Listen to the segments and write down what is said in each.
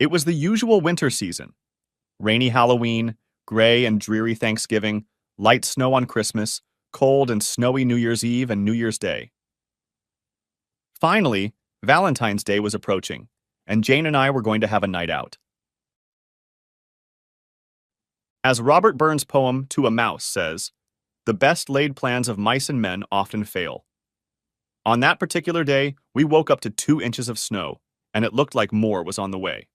It was the usual winter season. Rainy Halloween, gray and dreary Thanksgiving, light snow on Christmas, cold and snowy New Year's Eve and New Year's Day. Finally, Valentine's Day was approaching, and Jane and I were going to have a night out. As Robert Burns' poem To a Mouse says, the best laid plans of mice and men often fail. On that particular day, we woke up to 2 inches of snow, and it looked like more was on the way.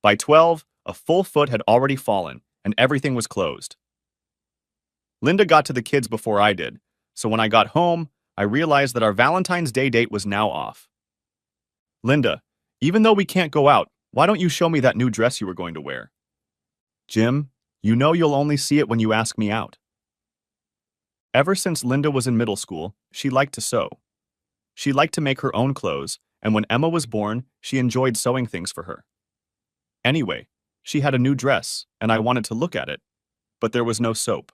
By 12, a full foot had already fallen, and everything was closed. Linda got to the kids before I did, so when I got home, I realized that our Valentine's Day date was now off. Linda, even though we can't go out, why don't you show me that new dress you were going to wear? Jim, you know you'll only see it when you ask me out. Ever since Linda was in middle school, she liked to sew. She liked to make her own clothes, and when Emma was born, she enjoyed sewing things for her. Anyway, she had a new dress, and I wanted to look at it, but there was no soap.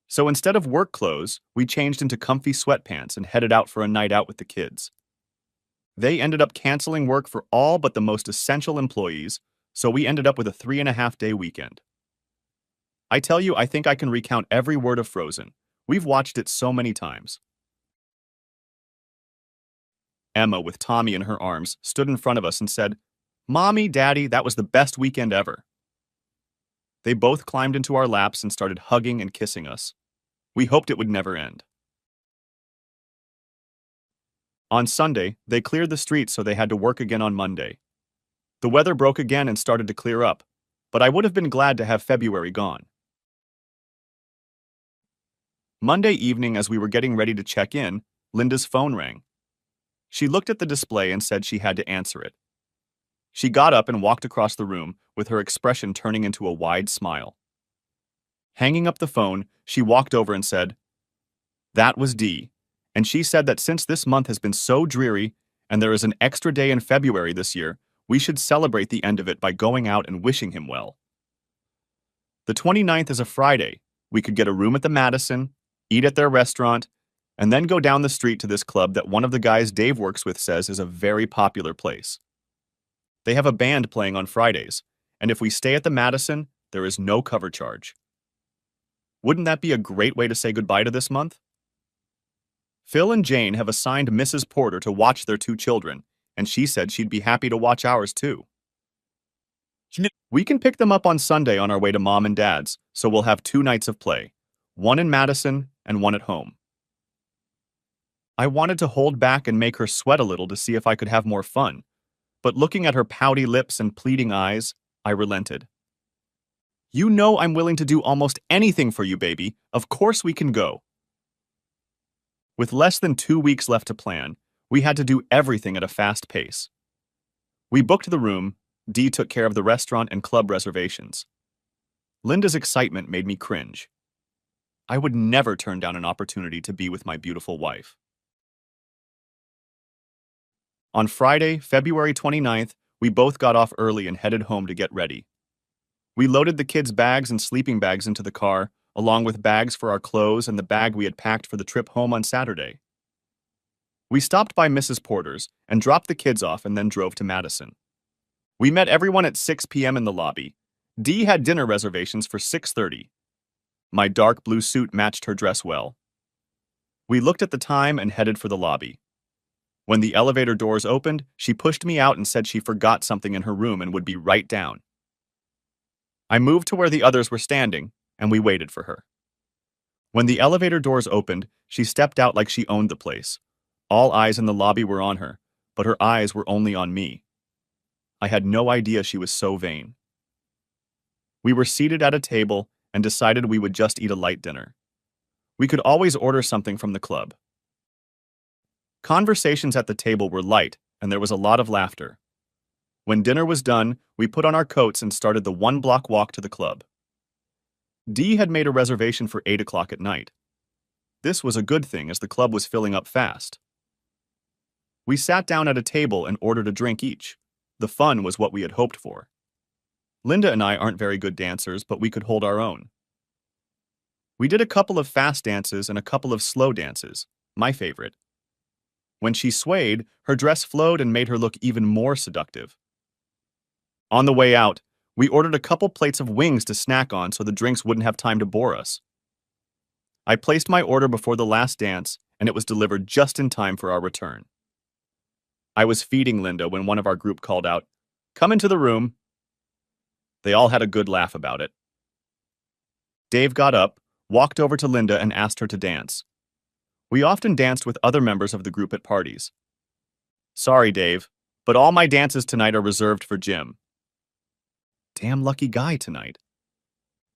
So instead of work clothes, we changed into comfy sweatpants and headed out for a night out with the kids. They ended up canceling work for all but the most essential employees, so we ended up with a 3.5-day weekend. I tell you, I think I can recount every word of Frozen. We've watched it so many times. Emma, with Tommy in her arms, stood in front of us and said, "Mommy, Daddy, that was the best weekend ever." They both climbed into our laps and started hugging and kissing us. We hoped it would never end. On Sunday, they cleared the streets so they had to work again on Monday. The weather broke again and started to clear up, but I would have been glad to have February gone. Monday evening, as we were getting ready to check in, Linda's phone rang. She looked at the display and said she had to answer it. She got up and walked across the room, with her expression turning into a wide smile. Hanging up the phone, she walked over and said, "That was Dee, and she said that since this month has been so dreary and there is an extra day in February this year, we should celebrate the end of it by going out and wishing him well. The 29th is a Friday. We could get a room at the Madison, eat at their restaurant, and then go down the street to this club that one of the guys Dave works with says is a very popular place. They have a band playing on Fridays, and if we stay at the Madison, there is no cover charge. Wouldn't that be a great way to say goodbye to this month?" Phil and Jane have assigned Mrs. Porter to watch their 2 children, and she said she'd be happy to watch ours too. We can pick them up on Sunday on our way to Mom and Dad's, so we'll have 2 nights of play, one in Madison and one at home. I wanted to hold back and make her sweat a little to see if I could have more fun, but looking at her pouty lips and pleading eyes, I relented. "You know I'm willing to do almost anything for you, baby. Of course we can go." With less than 2 weeks left to plan, we had to do everything at a fast pace. We booked the room, Dee took care of the restaurant and club reservations. Linda's excitement made me cringe. I would never turn down an opportunity to be with my beautiful wife. On Friday, February 29th, we both got off early and headed home to get ready. We loaded the kids' bags and sleeping bags into the car, along with bags for our clothes and the bag we had packed for the trip home on Saturday. We stopped by Mrs. Porter's and dropped the kids off and then drove to Madison. We met everyone at 6 p.m. in the lobby. Dee had dinner reservations for 6:30. My dark blue suit matched her dress well. We looked at the time and headed for the lobby. When the elevator doors opened, she pushed me out and said she forgot something in her room and would be right down. I moved to where the others were standing, and we waited for her. When the elevator doors opened, she stepped out like she owned the place. All eyes in the lobby were on her, but her eyes were only on me. I had no idea she was so vain. We were seated at a table and decided we would just eat a light dinner. We could always order something from the club. Conversations at the table were light, and there was a lot of laughter. When dinner was done, we put on our coats and started the 1-block walk to the club. Dee had made a reservation for 8 o'clock at night. This was a good thing as the club was filling up fast. We sat down at a table and ordered a drink each. The fun was what we had hoped for. Linda and I aren't very good dancers, but we could hold our own. We did a couple of fast dances and a couple of slow dances, my favorite. When she swayed, her dress flowed and made her look even more seductive. On the way out, we ordered a couple plates of wings to snack on so the drinks wouldn't have time to bore us. I placed my order before the last dance, and it was delivered just in time for our return. I was feeding Linda when one of our group called out, "Come into the room." They all had a good laugh about it. Dave got up, walked over to Linda, and asked her to dance. We often danced with other members of the group at parties. "Sorry, Dave, but all my dances tonight are reserved for Jim." "Damn lucky guy tonight."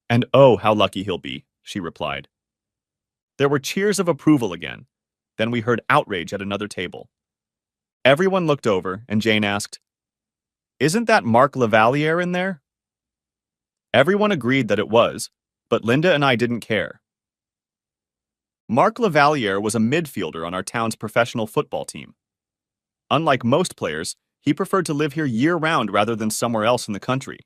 "And oh, how lucky he'll be," she replied. There were cheers of approval again. Then we heard outrage at another table. Everyone looked over, and Jane asked, "Isn't that Mark Lavaliere in there?" Everyone agreed that it was, but Linda and I didn't care. Mark Lavaliere was a midfielder on our town's professional football team. Unlike most players, he preferred to live here year-round rather than somewhere else in the country.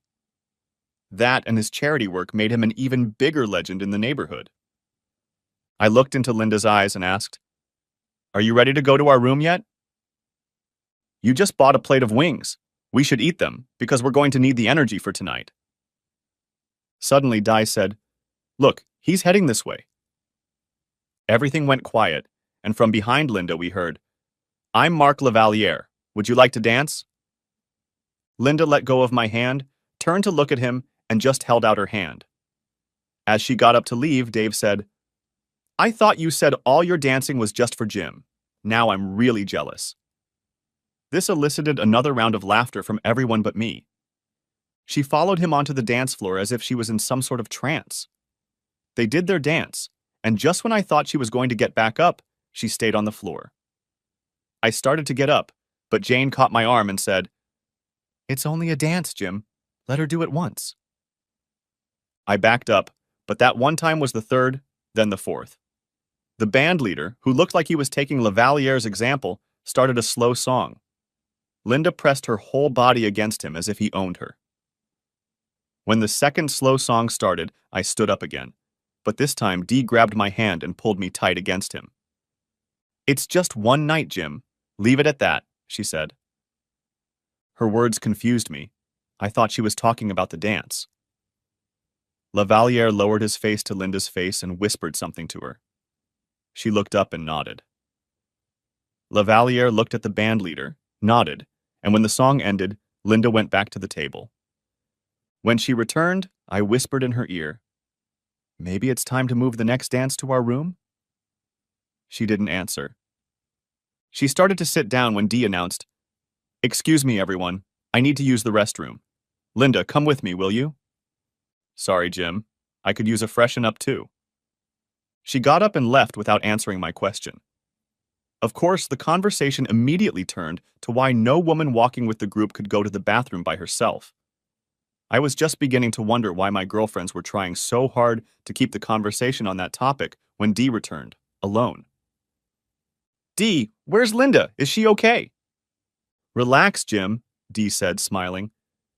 That and his charity work made him an even bigger legend in the neighborhood. I looked into Linda's eyes and asked, "Are you ready to go to our room yet?" "You just bought a plate of wings. We should eat them, because we're going to need the energy for tonight." Suddenly, Di said, "Look, he's heading this way." Everything went quiet, and from behind Linda we heard, "I'm Mark Lavaliere. Would you like to dance?" Linda let go of my hand, turned to look at him, and just held out her hand. As she got up to leave, Dave said, "I thought you said all your dancing was just for Jim. Now I'm really jealous." This elicited another round of laughter from everyone but me. She followed him onto the dance floor as if she was in some sort of trance. They did their dance, and just when I thought she was going to get back up, she stayed on the floor. I started to get up, but Jane caught my arm and said, "It's only a dance, Jim. Let her do it once." I backed up, but that one time was the third, then the fourth. The band leader, who looked like he was taking Lavaliere's example, started a slow song. Linda pressed her whole body against him as if he owned her. When the second slow song started, I stood up again, but this time Dee grabbed my hand and pulled me tight against him. "It's just one night, Jim. Leave it at that," she said. Her words confused me. I thought she was talking about the dance. Lavaliere lowered his face to Linda's face and whispered something to her. She looked up and nodded. Lavaliere looked at the band leader, nodded, and when the song ended, Linda went back to the table. When she returned, I whispered in her ear, "Maybe it's time to move the next dance to our room?" She didn't answer. She started to sit down when Dee announced, "Excuse me, everyone. I need to use the restroom. Linda, come with me, will you?" "Sorry, Jim. I could use a freshen up too." She got up and left without answering my question. Of course, the conversation immediately turned to why no woman walking with the group could go to the bathroom by herself. I was just beginning to wonder why my girlfriends were trying so hard to keep the conversation on that topic when Dee returned, alone. "Dee, where's Linda? Is she okay?" "Relax, Jim," Dee said, smiling.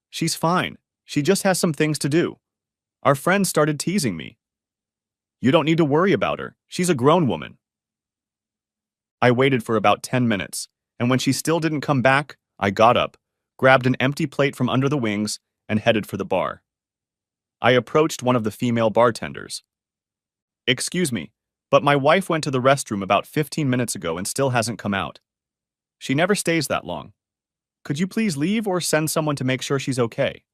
"She's fine. She just has some things to do. Our friends started teasing me. You don't need to worry about her. She's a grown woman." I waited for about 10 minutes, and when she still didn't come back, I got up, grabbed an empty plate from under the wings, and headed for the bar. I approached one of the female bartenders. "Excuse me, but my wife went to the restroom about 15 minutes ago and still hasn't come out. She never stays that long. Could you please leave or send someone to make sure she's okay?"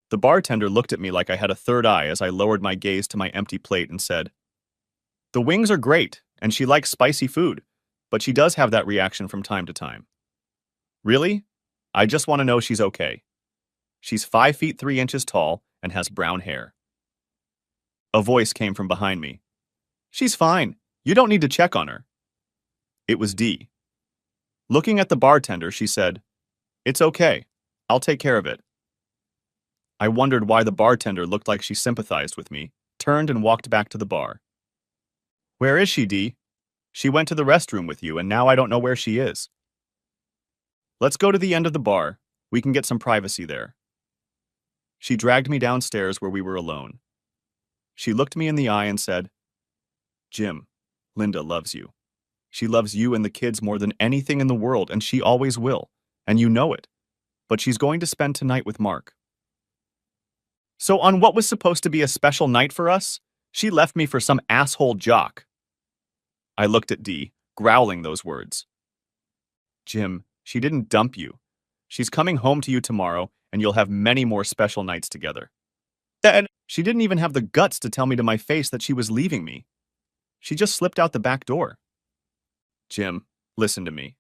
The bartender looked at me like I had a third eye as I lowered my gaze to my empty plate and said, "The wings are great, and she likes spicy food, but she does have that reaction from time to time." "Really? I just want to know she's okay. She's 5 feet 3 inches tall and has brown hair." A voice came from behind me. "She's fine. You don't need to check on her." It was Dee. Looking at the bartender, she said, "It's okay. I'll take care of it." I wondered why the bartender looked like she sympathized with me, turned and walked back to the bar. "Where is she, Dee? She went to the restroom with you, and now I don't know where she is." "Let's go to the end of the bar. We can get some privacy there." She dragged me downstairs where we were alone. She looked me in the eye and said, "Jim, Linda loves you. She loves you and the kids more than anything in the world, and she always will, and you know it. but she's going to spend tonight with Mark. So on what was supposed to be a special night for us, she left me for some asshole jock. I looked at Dee, growling those words. Jim, she didn't dump you. She's coming home to you tomorrow, and you'll have many more special nights together. Then she didn't even have the guts to tell me to my face that she was leaving me. She just slipped out the back door. Jim, listen to me.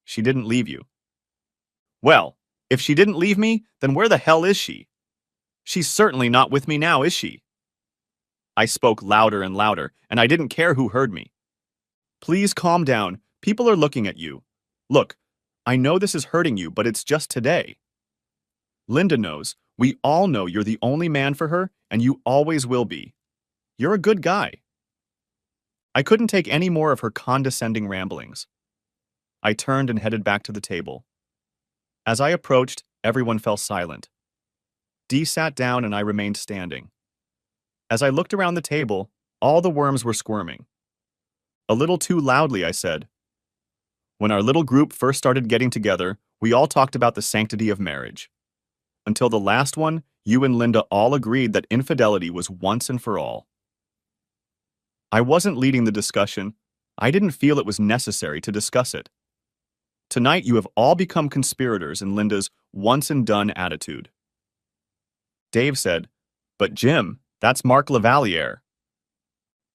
She didn't leave you. Well, if she didn't leave me, then where the hell is she? She's certainly not with me now, is she? I spoke louder and louder, and I didn't care who heard me. Please calm down. People are looking at you. Look, I know this is hurting you, but it's just today. Linda knows. We all know you're the only man for her, and you always will be. You're a good guy. I couldn't take any more of her condescending ramblings. I turned and headed back to the table. As I approached, everyone fell silent. Dee sat down and I remained standing. As I looked around the table, all the worms were squirming. A little too loudly, I said, when our little group first started getting together, we all talked about the sanctity of marriage. Until the last one, you and Linda all agreed that infidelity was once and for all. I wasn't leading the discussion. I didn't feel it was necessary to discuss it. Tonight, you have all become conspirators in Linda's once-and-done attitude. Dave said, but Jim, that's Mark Lavaliere.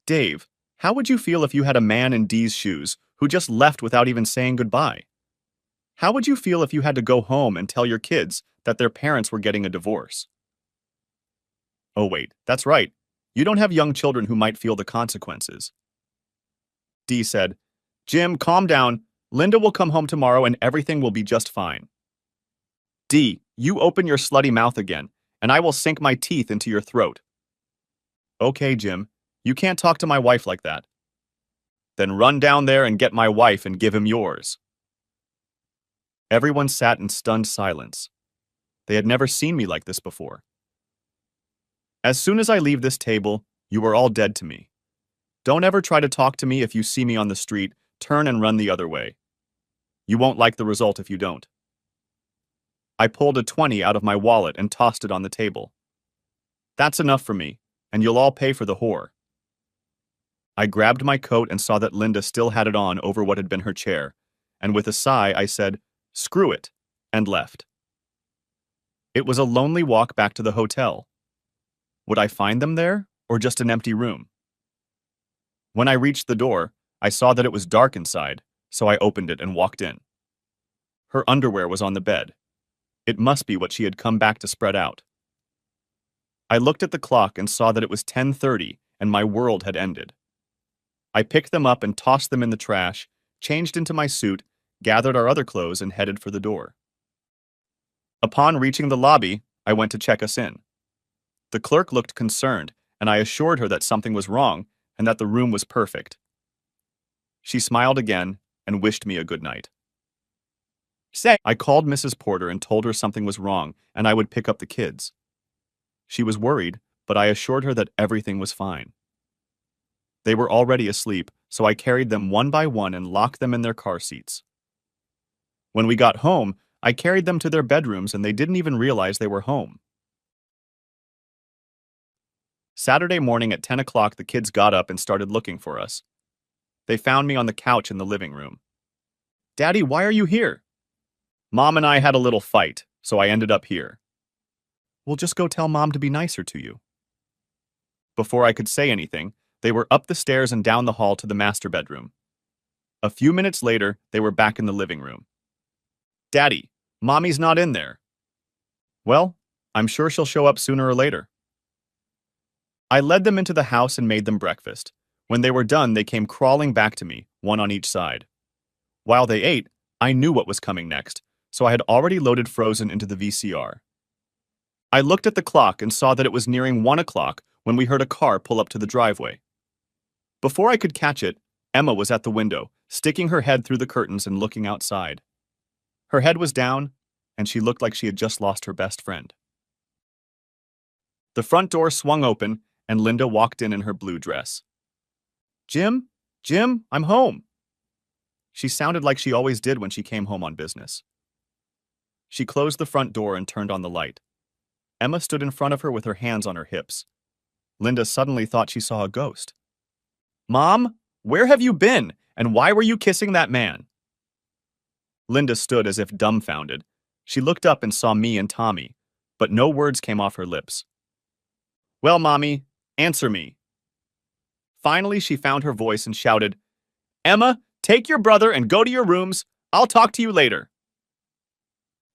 Dave, how would you feel if you had a man in Dee's shoes who just left without even saying goodbye? How would you feel if you had to go home and tell your kids that their parents were getting a divorce? Oh wait, that's right. You don't have young children who might feel the consequences. Dee said, Jim, calm down. Linda will come home tomorrow and everything will be just fine. Dee, you open your slutty mouth again, and I will sink my teeth into your throat. Okay, Jim, you can't talk to my wife like that. Then run down there and get my wife and give him yours. Everyone sat in stunned silence. They had never seen me like this before. As soon as I leave this table, you are all dead to me. Don't ever try to talk to me if you see me on the street. Turn and run the other way. You won't like the result if you don't. I pulled a 20 out of my wallet and tossed it on the table. That's enough for me, and you'll all pay for the whore. I grabbed my coat and saw that Linda still had it on over what had been her chair, and with a sigh I said, screw it, and left. It was a lonely walk back to the hotel. Would I find them there, or just an empty room? When I reached the door, I saw that it was dark inside, so I opened it and walked in. Her underwear was on the bed. It must be what she had come back to spread out. I looked at the clock and saw that it was 10:30 and my world had ended. I picked them up and tossed them in the trash, changed into my suit, gathered our other clothes and headed for the door. Upon reaching the lobby, I went to check us in. The clerk looked concerned, and I assured her that something was wrong and that the room was perfect. She smiled again and wished me a good night. I called Mrs. Porter and told her something was wrong and I would pick up the kids. She was worried, but I assured her that everything was fine. They were already asleep, so I carried them one by one and locked them in their car seats. When we got home, I carried them to their bedrooms and they didn't even realize they were home. Saturday morning at 10 o'clock, the kids got up and started looking for us. They found me on the couch in the living room. Daddy, why are you here? Mom and I had a little fight, so I ended up here. We'll just go tell Mom to be nicer to you. Before I could say anything, they were up the stairs and down the hall to the master bedroom. A few minutes later, they were back in the living room. Daddy, Mommy's not in there. Well, I'm sure she'll show up sooner or later. I led them into the house and made them breakfast. When they were done, they came crawling back to me, one on each side. While they ate, I knew what was coming next, so I had already loaded Frozen into the VCR. I looked at the clock and saw that it was nearing 1 o'clock when we heard a car pull up to the driveway. Before I could catch it, Emma was at the window, sticking her head through the curtains and looking outside. Her head was down, and she looked like she had just lost her best friend. The front door swung open, and Linda walked in her blue dress. Jim, I'm home. She sounded like she always did when she came home on business. She closed the front door and turned on the light. Emma stood in front of her with her hands on her hips. Linda suddenly thought she saw a ghost. "Mom, where have you been, and why were you kissing that man?" Linda stood as if dumbfounded. She looked up and saw me and Tommy, but no words came off her lips. "Well, Mommy, answer me." Finally, she found her voice and shouted, "Emma, take your brother and go to your rooms. I'll talk to you later."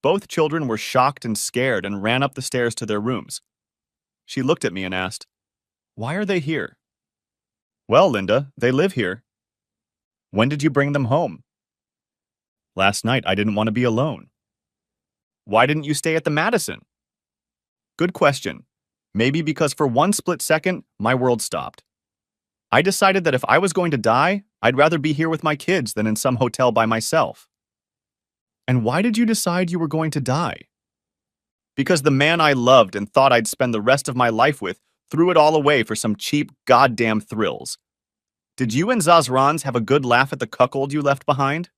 Both children were shocked and scared and ran up the stairs to their rooms. She looked at me and asked, "Why are they here?" "Well, Linda, they live here." "When did you bring them home?" "Last night. I didn't want to be alone." "Why didn't you stay at the Madison?" "Good question. Maybe because for one split second, my world stopped. I decided that if I was going to die, I'd rather be here with my kids than in some hotel by myself." "And why did you decide you were going to die?" "Because the man I loved and thought I'd spend the rest of my life with threw it all away for some cheap goddamn thrills. Did you and Zazrans have a good laugh at the cuckold you left behind?"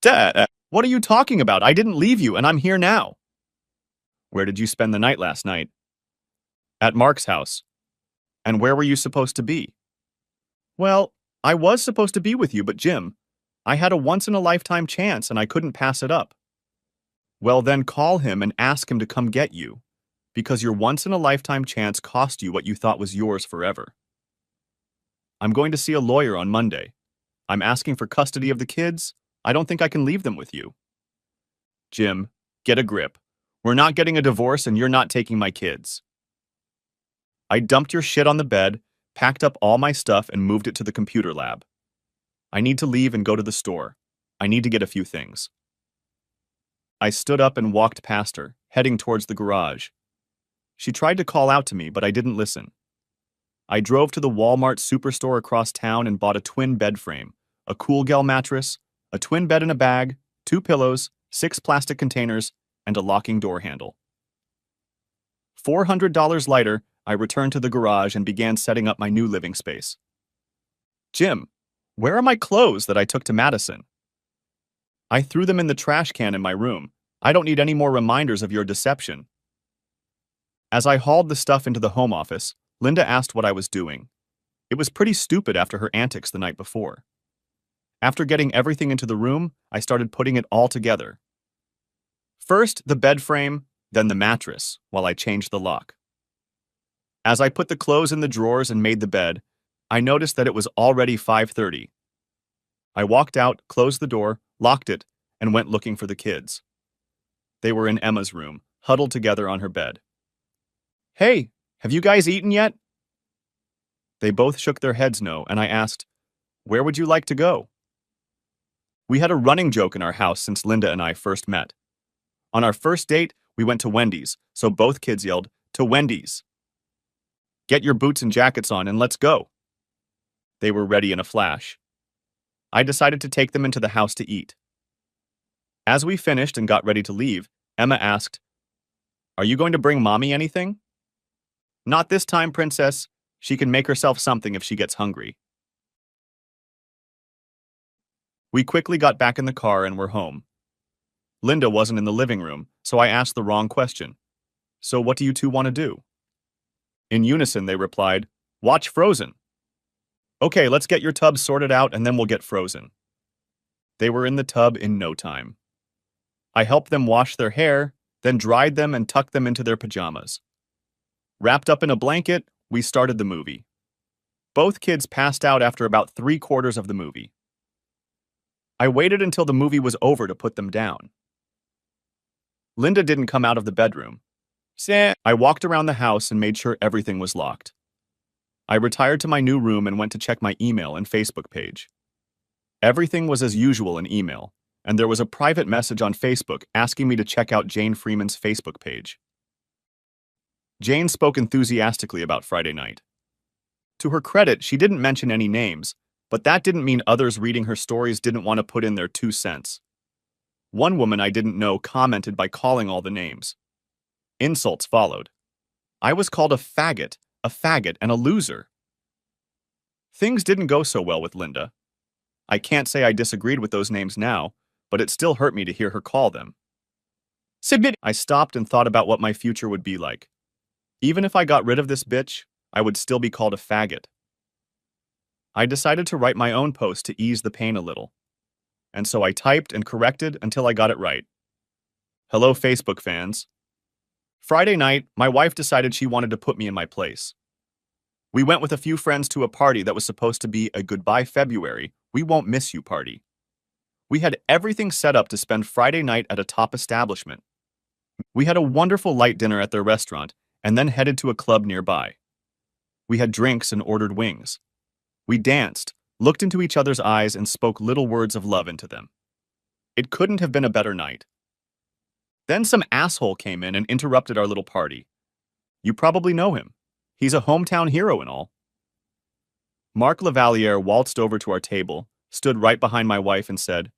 "Dad, what are you talking about? I didn't leave you, and I'm here now." "Where did you spend the night last night?" "At Mark's house." "And where were you supposed to be?" "Well, I was supposed to be with you, but Jim, I had a once-in-a-lifetime chance and I couldn't pass it up." "Well, then call him and ask him to come get you, because your once-in-a-lifetime chance cost you what you thought was yours forever." "I'm going to see a lawyer on Monday. I'm asking for custody of the kids. I don't think I can leave them with you." "Jim, get a grip. We're not getting a divorce and you're not taking my kids." I dumped your shit on the bed, packed up all my stuff, and moved it to the computer lab. I need to leave and go to the store. I need to get a few things. I stood up and walked past her, heading towards the garage. She tried to call out to me, but I didn't listen. I drove to the Walmart superstore across town and bought a twin bed frame, a Cool Gel mattress, a twin bed in a bag, 2 pillows, 6 plastic containers, and a locking door handle. $400 later, I returned to the garage and began setting up my new living space. "Jim, where are my clothes that I took to Madison?" "I threw them in the trash can in my room. I don't need any more reminders of your deception." As I hauled the stuff into the home office, Linda asked what I was doing. It was pretty stupid after her antics the night before. After getting everything into the room, I started putting it all together. First, the bed frame, then the mattress, while I changed the lock. As I put the clothes in the drawers and made the bed, I noticed that it was already 5:30. I walked out, closed the door, locked it, and went looking for the kids. They were in Emma's room, huddled together on her bed. "Hey, have you guys eaten yet?" They both shook their heads no, and I asked, "Where would you like to go?" We had a running joke in our house since Linda and I first met. On our first date, we went to Wendy's, so both kids yelled, "To Wendy's!" "Get your boots and jackets on and let's go." They were ready in a flash. I decided to take them into the house to eat. As we finished and got ready to leave, Emma asked, "Are you going to bring Mommy anything?" "Not this time, Princess. She can make herself something if she gets hungry." We quickly got back in the car and were home. Linda wasn't in the living room, so I asked the wrong question. "So what do you two want to do?" In unison, they replied, "Watch Frozen." "Okay, let's get your tubs sorted out and then we'll get Frozen." They were in the tub in no time. I helped them wash their hair, then dried them and tucked them into their pajamas. Wrapped up in a blanket, we started the movie. Both kids passed out after about 3/4 of the movie. I waited until the movie was over to put them down. Linda didn't come out of the bedroom. I walked around the house and made sure everything was locked. I retired to my new room and went to check my email and Facebook page. Everything was as usual in email, and there was a private message on Facebook asking me to check out Jane Freeman's Facebook page. Jane spoke enthusiastically about Friday night. To her credit, she didn't mention any names, but that didn't mean others reading her stories didn't want to put in their 2 cents. One woman I didn't know commented by calling all the names. Insults followed. I was called a faggot, and a loser. Things didn't go so well with Linda. I can't say I disagreed with those names now, but it still hurt me to hear her call them. I stopped and thought about what my future would be like. Even if I got rid of this bitch, I would still be called a faggot. I decided to write my own post to ease the pain a little. And so I typed and corrected until I got it right. Hello, Facebook fans. Friday night, my wife decided she wanted to put me in my place. We went with a few friends to a party that was supposed to be a goodbye February, we won't miss you party. We had everything set up to spend Friday night at a top establishment. We had a wonderful light dinner at their restaurant and then headed to a club nearby. We had drinks and ordered wings. We danced, looked into each other's eyes, and spoke little words of love into them. It couldn't have been a better night. Then some asshole came in and interrupted our little party. You probably know him. He's a hometown hero and all. Mark Lavaliere waltzed over to our table, stood right behind my wife, and said,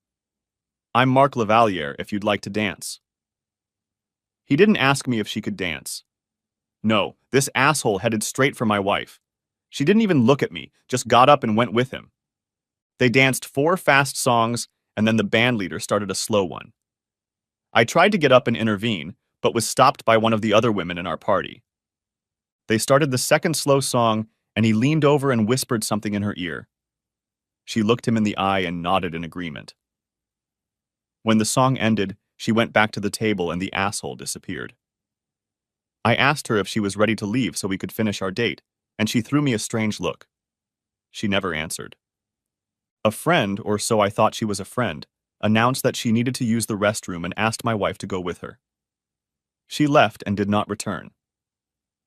I'm Mark Lavaliere, if you'd like to dance. He didn't ask me if she could dance. No, this asshole headed straight for my wife. She didn't even look at me, just got up and went with him. They danced 4 fast songs, and then the bandleader started a slow one. I tried to get up and intervene, but was stopped by one of the other women in our party. They started the second slow song, and he leaned over and whispered something in her ear. She looked him in the eye and nodded in agreement. When the song ended, she went back to the table and the asshole disappeared. I asked her if she was ready to leave so we could finish our date, and she threw me a strange look. She never answered. A friend, or so I thought she was a friend, announced that she needed to use the restroom and asked my wife to go with her. She left and did not return.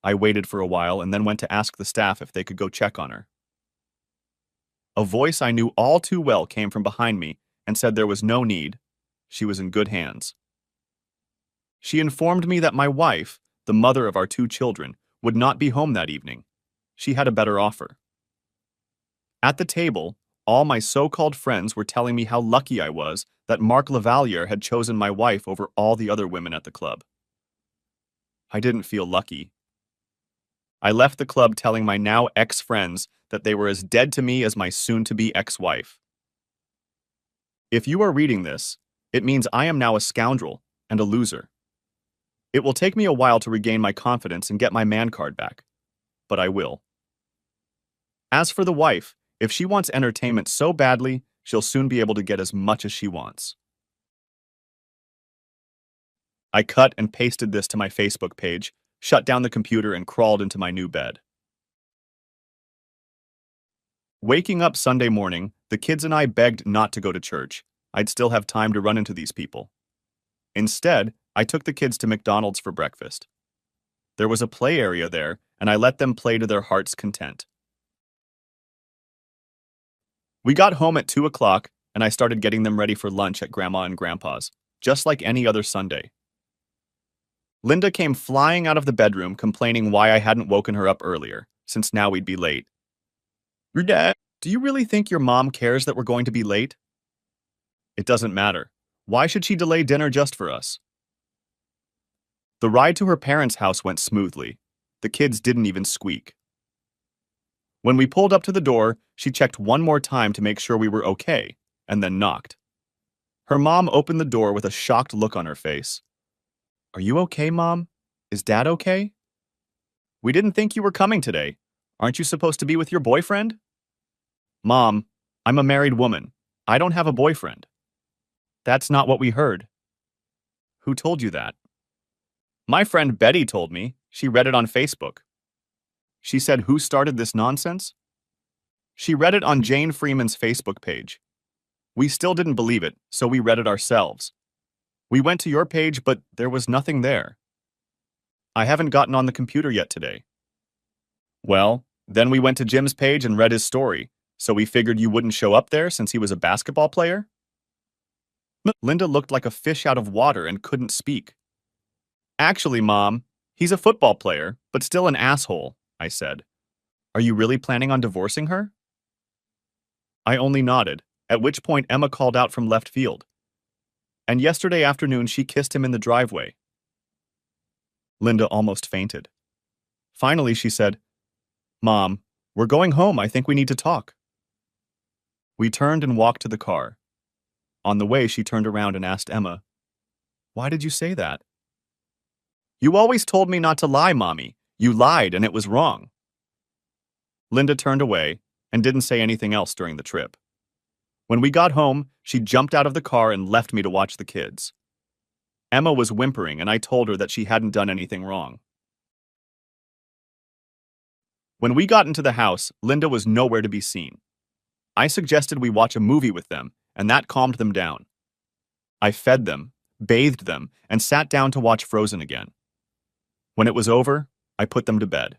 I waited for a while and then went to ask the staff if they could go check on her. A voice I knew all too well came from behind me and said there was no need. She was in good hands. She informed me that my wife, the mother of our 2 children, would not be home that evening. She had a better offer. At the table, all my so-called friends were telling me how lucky I was that Mark Lavaliere had chosen my wife over all the other women at the club. I didn't feel lucky. I left the club telling my now ex-friends that they were as dead to me as my soon-to-be ex-wife. If you are reading this, it means I am now a scoundrel and a loser. It will take me a while to regain my confidence and get my man card back, but I will. As for the wife, if she wants entertainment so badly, she'll soon be able to get as much as she wants. I cut and pasted this to my Facebook page, shut down the computer, and crawled into my new bed. Waking up Sunday morning, the kids and I begged not to go to church. I'd still have time to run into these people. Instead, I took the kids to McDonald's for breakfast. There was a play area there, and I let them play to their heart's content. We got home at 2 o'clock, and I started getting them ready for lunch at Grandma and Grandpa's, just like any other Sunday. Linda came flying out of the bedroom, complaining why I hadn't woken her up earlier, since now we'd be late. Dad, do you really think your mom cares that we're going to be late? It doesn't matter. Why should she delay dinner just for us? The ride to her parents' house went smoothly. The kids didn't even squeak. When we pulled up to the door, she checked one more time to make sure we were okay, and then knocked. Her mom opened the door with a shocked look on her face. Are you okay, Mom? Is Dad okay? We didn't think you were coming today. Aren't you supposed to be with your boyfriend? Mom, I'm a married woman. I don't have a boyfriend. That's not what we heard. Who told you that? My friend Betty told me. She read it on Facebook. She said, who started this nonsense? She read it on Jane Freeman's Facebook page. We still didn't believe it, so we read it ourselves. We went to your page, but there was nothing there. I haven't gotten on the computer yet today. Well, then we went to Jim's page and read his story, so we figured you wouldn't show up there since he was a basketball player? Linda looked like a fish out of water and couldn't speak. Actually, Mom, he's a football player, but still an asshole, I said. Are you really planning on divorcing her? I only nodded, at which point Emma called out from left field. And yesterday afternoon she kissed him in the driveway. Linda almost fainted. Finally, she said, Mom, we're going home. I think we need to talk. We turned and walked to the car. On the way, she turned around and asked Emma, Why did you say that? You always told me not to lie, Mommy. You lied and it was wrong. Linda turned away and didn't say anything else during the trip. When we got home, she jumped out of the car and left me to watch the kids. Emma was whimpering and I told her that she hadn't done anything wrong. When we got into the house, Linda was nowhere to be seen. I suggested we watch a movie with them, and that calmed them down. I fed them, bathed them, and sat down to watch Frozen again. When it was over, I put them to bed.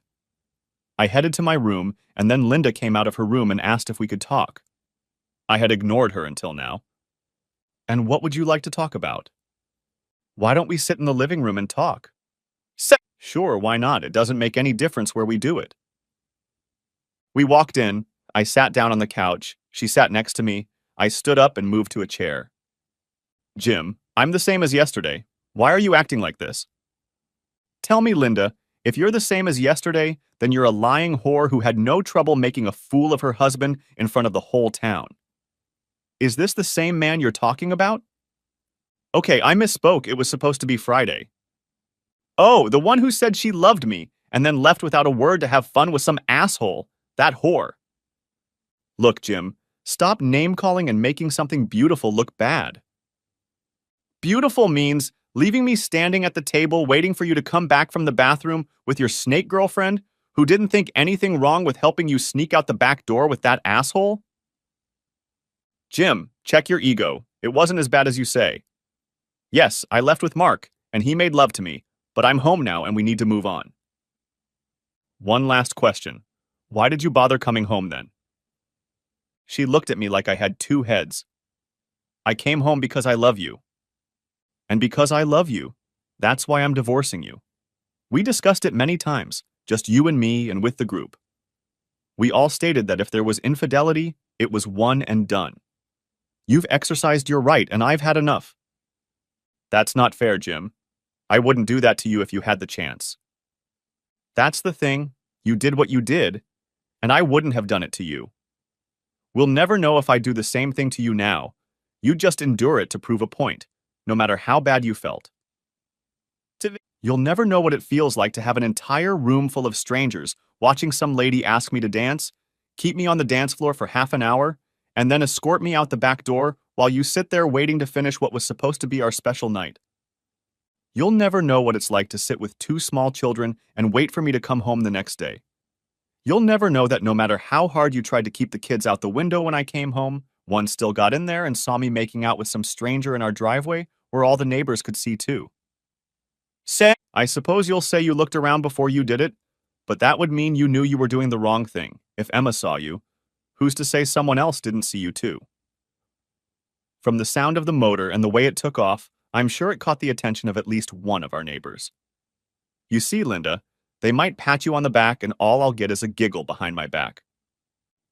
I headed to my room, and then Linda came out of her room and asked if we could talk. I had ignored her until now. And what would you like to talk about? Why don't we sit in the living room and talk? Sure, why not? It doesn't make any difference where we do it. We walked in. I sat down on the couch. She sat next to me. I stood up and moved to a chair. Jim, I'm the same as yesterday. Why are you acting like this? Tell me, Linda, if you're the same as yesterday, then you're a lying whore who had no trouble making a fool of her husband in front of the whole town. Is this the same man you're talking about? Okay, I misspoke. It was supposed to be Friday. Oh, the one who said she loved me and then left without a word to have fun with some asshole. That whore. Look, Jim, stop name-calling and making something beautiful look bad. Beautiful means leaving me standing at the table waiting for you to come back from the bathroom with your snake girlfriend who didn't think anything wrong with helping you sneak out the back door with that asshole? Jim, check your ego. It wasn't as bad as you say. Yes, I left with Mark, and he made love to me, but I'm home now and we need to move on. One last question. Why did you bother coming home then? She looked at me like I had two heads. I came home because I love you. And because I love you, that's why I'm divorcing you. We discussed it many times, just you and me and with the group. We all stated that if there was infidelity, it was one and done. You've exercised your right and I've had enough. That's not fair, Jim. I wouldn't do that to you if you had the chance. That's the thing. You did what you did, and I wouldn't have done it to you. We'll never know if I do the same thing to you now. You just endure it to prove a point, no matter how bad you felt. You'll never know what it feels like to have an entire room full of strangers watching some lady ask me to dance, keep me on the dance floor for half an hour, and then escort me out the back door while you sit there waiting to finish what was supposed to be our special night. You'll never know what it's like to sit with two small children and wait for me to come home the next day. You'll never know that no matter how hard you tried to keep the kids out the window when I came home, one still got in there and saw me making out with some stranger in our driveway where all the neighbors could see too. I suppose you'll say you looked around before you did it, but that would mean you knew you were doing the wrong thing. If Emma saw you, who's to say someone else didn't see you too? From the sound of the motor and the way it took off, I'm sure it caught the attention of at least one of our neighbors. You see, Linda, they might pat you on the back and all I'll get is a giggle behind my back.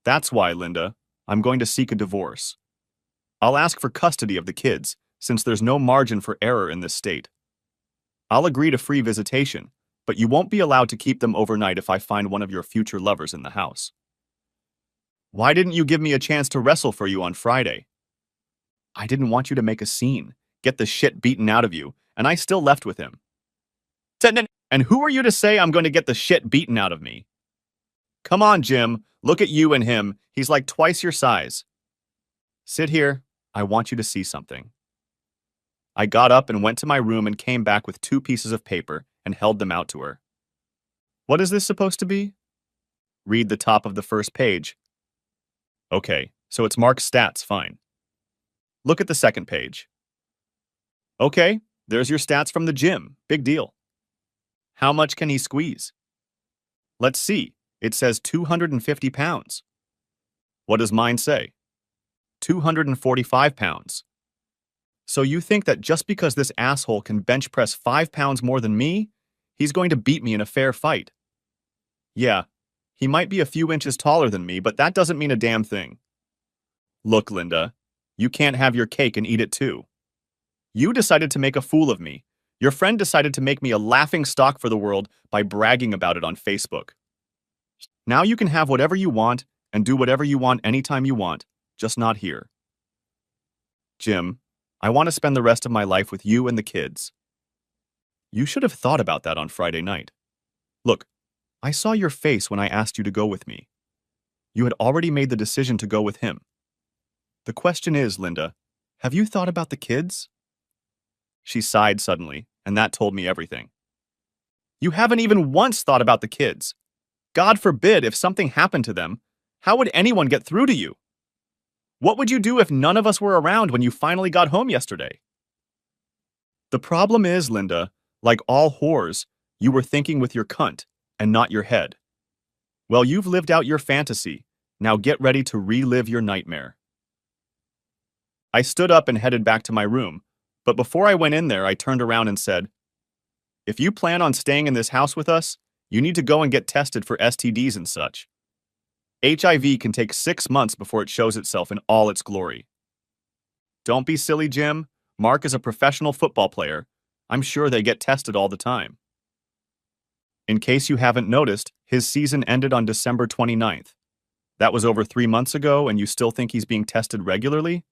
That's why, Linda, I'm going to seek a divorce. I'll ask for custody of the kids, since there's no margin for error in this state. I'll agree to free visitation, but you won't be allowed to keep them overnight if I find one of your future lovers in the house. Why didn't you give me a chance to wrestle for you on Friday? I didn't want you to make a scene, get the shit beaten out of you, and I still left with him. And who are you to say I'm going to get the shit beaten out of me? Come on, Jim. Look at you and him. He's like twice your size. Sit here. I want you to see something. I got up and went to my room and came back with 2 pieces of paper and held them out to her. What is this supposed to be? Read the top of the first page. Okay, so it's Mark's stats, fine. Look at the second page. Okay, there's your stats from the gym. Big deal. How much can he squeeze? Let's see. It says 250 pounds. What does mine say? 245 pounds. So you think that just because this asshole can bench press 5 pounds more than me, he's going to beat me in a fair fight? Yeah, he might be a few inches taller than me, but that doesn't mean a damn thing. Look, Linda, you can't have your cake and eat it too. You decided to make a fool of me. Your friend decided to make me a laughing stock for the world by bragging about it on Facebook. Now you can have whatever you want and do whatever you want anytime you want, just not here. Jim, I want to spend the rest of my life with you and the kids. You should have thought about that on Friday night. Look, I saw your face when I asked you to go with me. You had already made the decision to go with him. The question is, Linda, have you thought about the kids? She sighed suddenly, and that told me everything. You haven't even once thought about the kids. God forbid if something happened to them, how would anyone get through to you? What would you do if none of us were around when you finally got home yesterday? The problem is, Linda, like all whores, you were thinking with your cunt and not your head. Well, you've lived out your fantasy. Now get ready to relive your nightmare. I stood up and headed back to my room, but before I went in there, I turned around and said, if you plan on staying in this house with us, you need to go and get tested for STDs and such. HIV can take 6 months before it shows itself in all its glory. Don't be silly, Jim. Mark is a professional football player. I'm sure they get tested all the time. In case you haven't noticed, his season ended on December 29th. That was over 3 months ago, and you still think he's being tested regularly?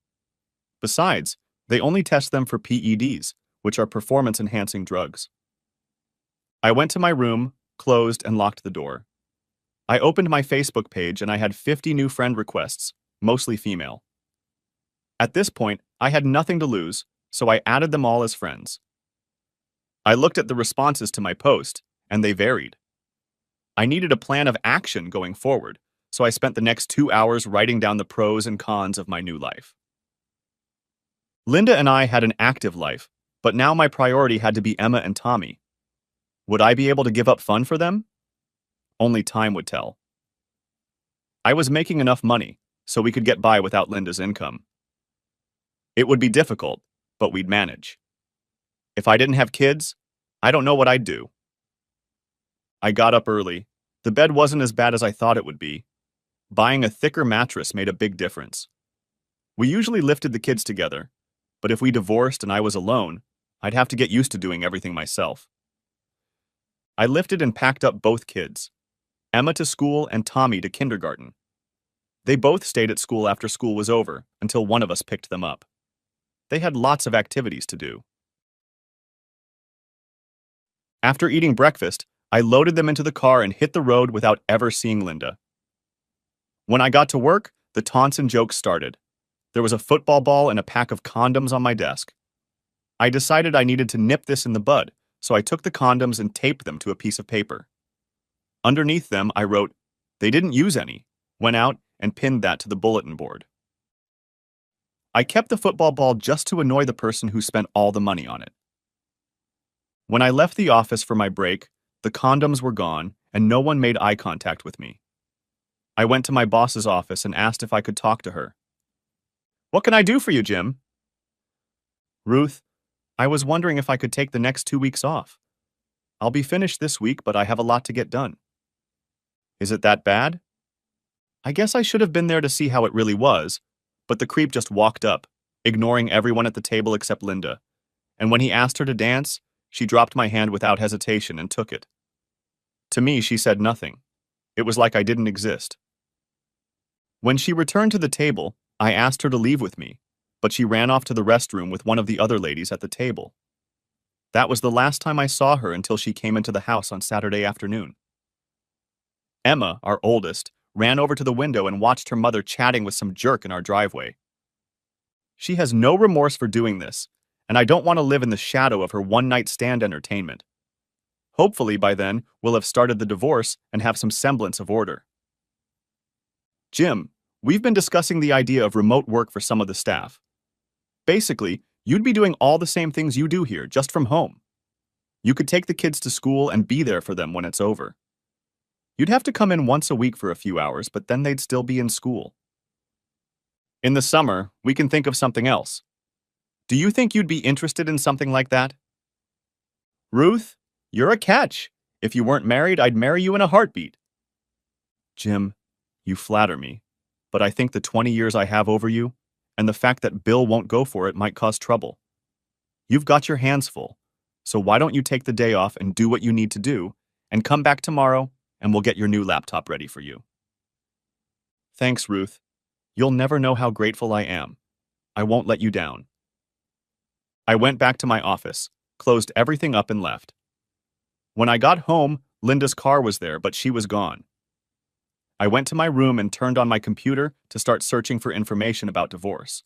Besides, they only test them for PEDs, which are performance-enhancing drugs. I went to my room, closed, and locked the door. I opened my Facebook page and I had 50 new friend requests, mostly female. At this point, I had nothing to lose, so I added them all as friends. I looked at the responses to my post, and they varied. I needed a plan of action going forward, so I spent the next 2 hours writing down the pros and cons of my new life. Linda and I had an active life, but now my priority had to be Emma and Tommy. Would I be able to give up fun for them? Only time would tell. I was making enough money, so we could get by without Linda's income. It would be difficult, but we'd manage. If I didn't have kids, I don't know what I'd do. I got up early. The bed wasn't as bad as I thought it would be. Buying a thicker mattress made a big difference. We usually lifted the kids together, but if we divorced and I was alone, I'd have to get used to doing everything myself. I lifted and packed up both kids, Emma to school and Tommy to kindergarten. They both stayed at school after school was over until one of us picked them up. They had lots of activities to do. After eating breakfast, I loaded them into the car and hit the road without ever seeing Linda. When I got to work, the taunts and jokes started. There was a football ball and a pack of condoms on my desk. I decided I needed to nip this in the bud, so I took the condoms and taped them to a piece of paper. Underneath them, I wrote, "They didn't use any," went out and pinned that to the bulletin board. I kept the football ball just to annoy the person who spent all the money on it. When I left the office for my break, the condoms were gone and no one made eye contact with me. I went to my boss's office and asked if I could talk to her. "What can I do for you, Jim?" "Ruth, I was wondering if I could take the next 2 weeks off. I'll be finished this week, but I have a lot to get done." "Is it that bad?" I guess I should have been there to see how it really was, but the creep just walked up, ignoring everyone at the table except Linda, and when he asked her to dance, she dropped my hand without hesitation and took it. To me, she said nothing. It was like I didn't exist. When she returned to the table, I asked her to leave with me, but she ran off to the restroom with one of the other ladies at the table. That was the last time I saw her until she came into the house on Saturday afternoon. Emma, our oldest, ran over to the window and watched her mother chatting with some jerk in our driveway. She has no remorse for doing this, and I don't want to live in the shadow of her one-night stand entertainment. Hopefully, by then, we'll have started the divorce and have some semblance of order. Jim, we've been discussing the idea of remote work for some of the staff. Basically, you'd be doing all the same things you do here, just from home. You could take the kids to school and be there for them when it's over. You'd have to come in once a week for a few hours, but then they'd still be in school. In the summer, we can think of something else. Do you think you'd be interested in something like that? Ruth, you're a catch. If you weren't married, I'd marry you in a heartbeat. Jim, you flatter me, but I think the 20 years I have over you, and the fact that Bill won't go for it might cause trouble. You've got your hands full, so why don't you take the day off and do what you need to do, and come back tomorrow, and we'll get your new laptop ready for you. Thanks, Ruth. You'll never know how grateful I am. I won't let you down. I went back to my office. closed everything up and left. When I got home, Linda's car was there, but she was gone. I went to my room and turned on my computer to start searching for information about divorce.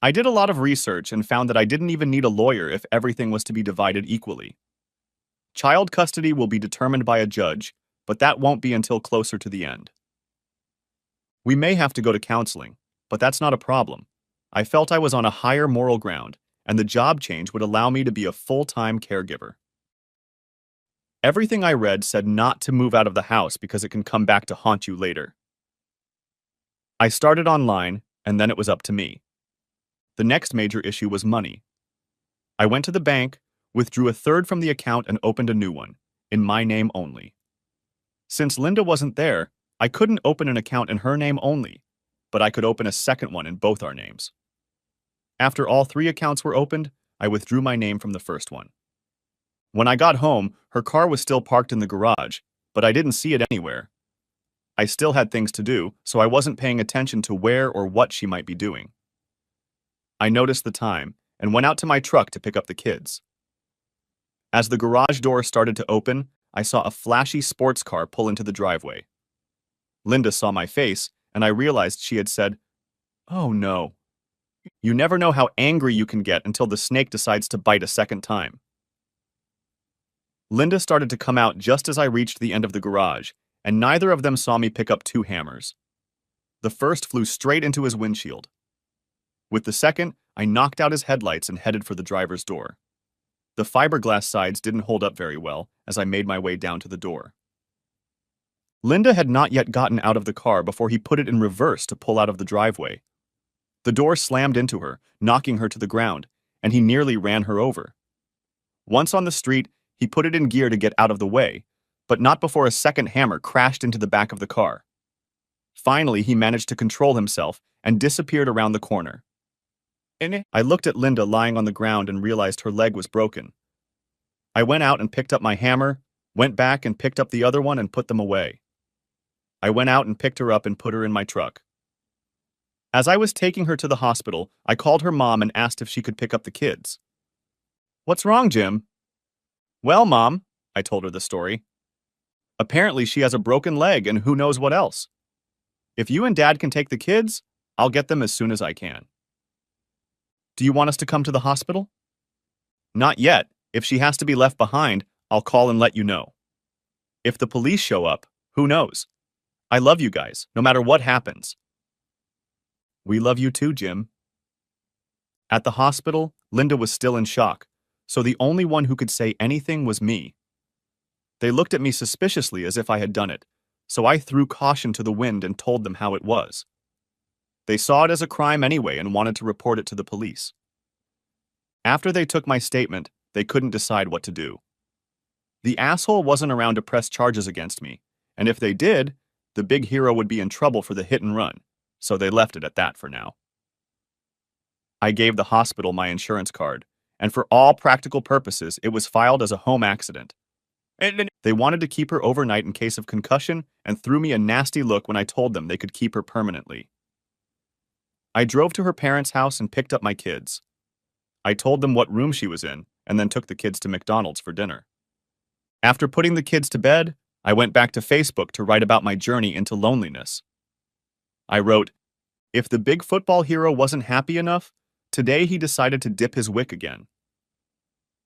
I did a lot of research and found that I didn't even need a lawyer if everything was to be divided equally. Child custody will be determined by a judge, but that won't be until closer to the end. We may have to go to counseling, but that's not a problem. I felt I was on a higher moral ground, and the job change would allow me to be a full-time caregiver. Everything I read said not to move out of the house because it can come back to haunt you later. I started online, and then it was up to me. The next major issue was money. I went to the bank, withdrew a third from the account, and opened a new one, in my name only. Since Linda wasn't there, I couldn't open an account in her name only, but I could open a second one in both our names. After all 3 accounts were opened, I withdrew my name from the first one. When I got home, her car was still parked in the garage, but I didn't see it anywhere. I still had things to do, so I wasn't paying attention to where or what she might be doing. I noticed the time and went out to my truck to pick up the kids. As the garage door started to open, I saw a flashy sports car pull into the driveway. Linda saw my face, and I realized she had said, "Oh no." You never know how angry you can get until the snake decides to bite a second time. Linda started to come out just as I reached the end of the garage, and neither of them saw me pick up 2 hammers. The first flew straight into his windshield. With the second, I knocked out his headlights and headed for the driver's door. The fiberglass sides didn't hold up very well as I made my way down to the door. Linda had not yet gotten out of the car before he put it in reverse to pull out of the driveway. The door slammed into her, knocking her to the ground, and he nearly ran her over. Once on the street, he put it in gear to get out of the way, but not before a second hammer crashed into the back of the car. Finally, he managed to control himself and disappeared around the corner. I looked at Linda lying on the ground and realized her leg was broken. I went out and picked up my hammer, went back and picked up the other one and put them away. I went out and picked her up and put her in my truck. As I was taking her to the hospital, I called her mom and asked if she could pick up the kids. "What's wrong, Jim?" "Well, Mom," I told her the story. "Apparently she has a broken leg and who knows what else. If you and Dad can take the kids, I'll get them as soon as I can." "Do you want us to come to the hospital?" "Not yet. If she has to be left behind, I'll call and let you know. If the police show up, who knows? I love you guys, no matter what happens." "We love you too, Jim." At the hospital, Linda was still in shock, so the only one who could say anything was me. They looked at me suspiciously as if I had done it, so I threw caution to the wind and told them how it was. They saw it as a crime anyway and wanted to report it to the police. After they took my statement, they couldn't decide what to do. The asshole wasn't around to press charges against me, and if they did, the big hero would be in trouble for the hit and run, so they left it at that for now. I gave the hospital my insurance card, and for all practical purposes, it was filed as a home accident. They wanted to keep her overnight in case of concussion and threw me a nasty look when I told them they could keep her permanently. I drove to her parents' house and picked up my kids. I told them what room she was in, and then took the kids to McDonald's for dinner. After putting the kids to bed, I went back to Facebook to write about my journey into loneliness. I wrote, "If the big football hero wasn't happy enough, today he decided to dip his wick again.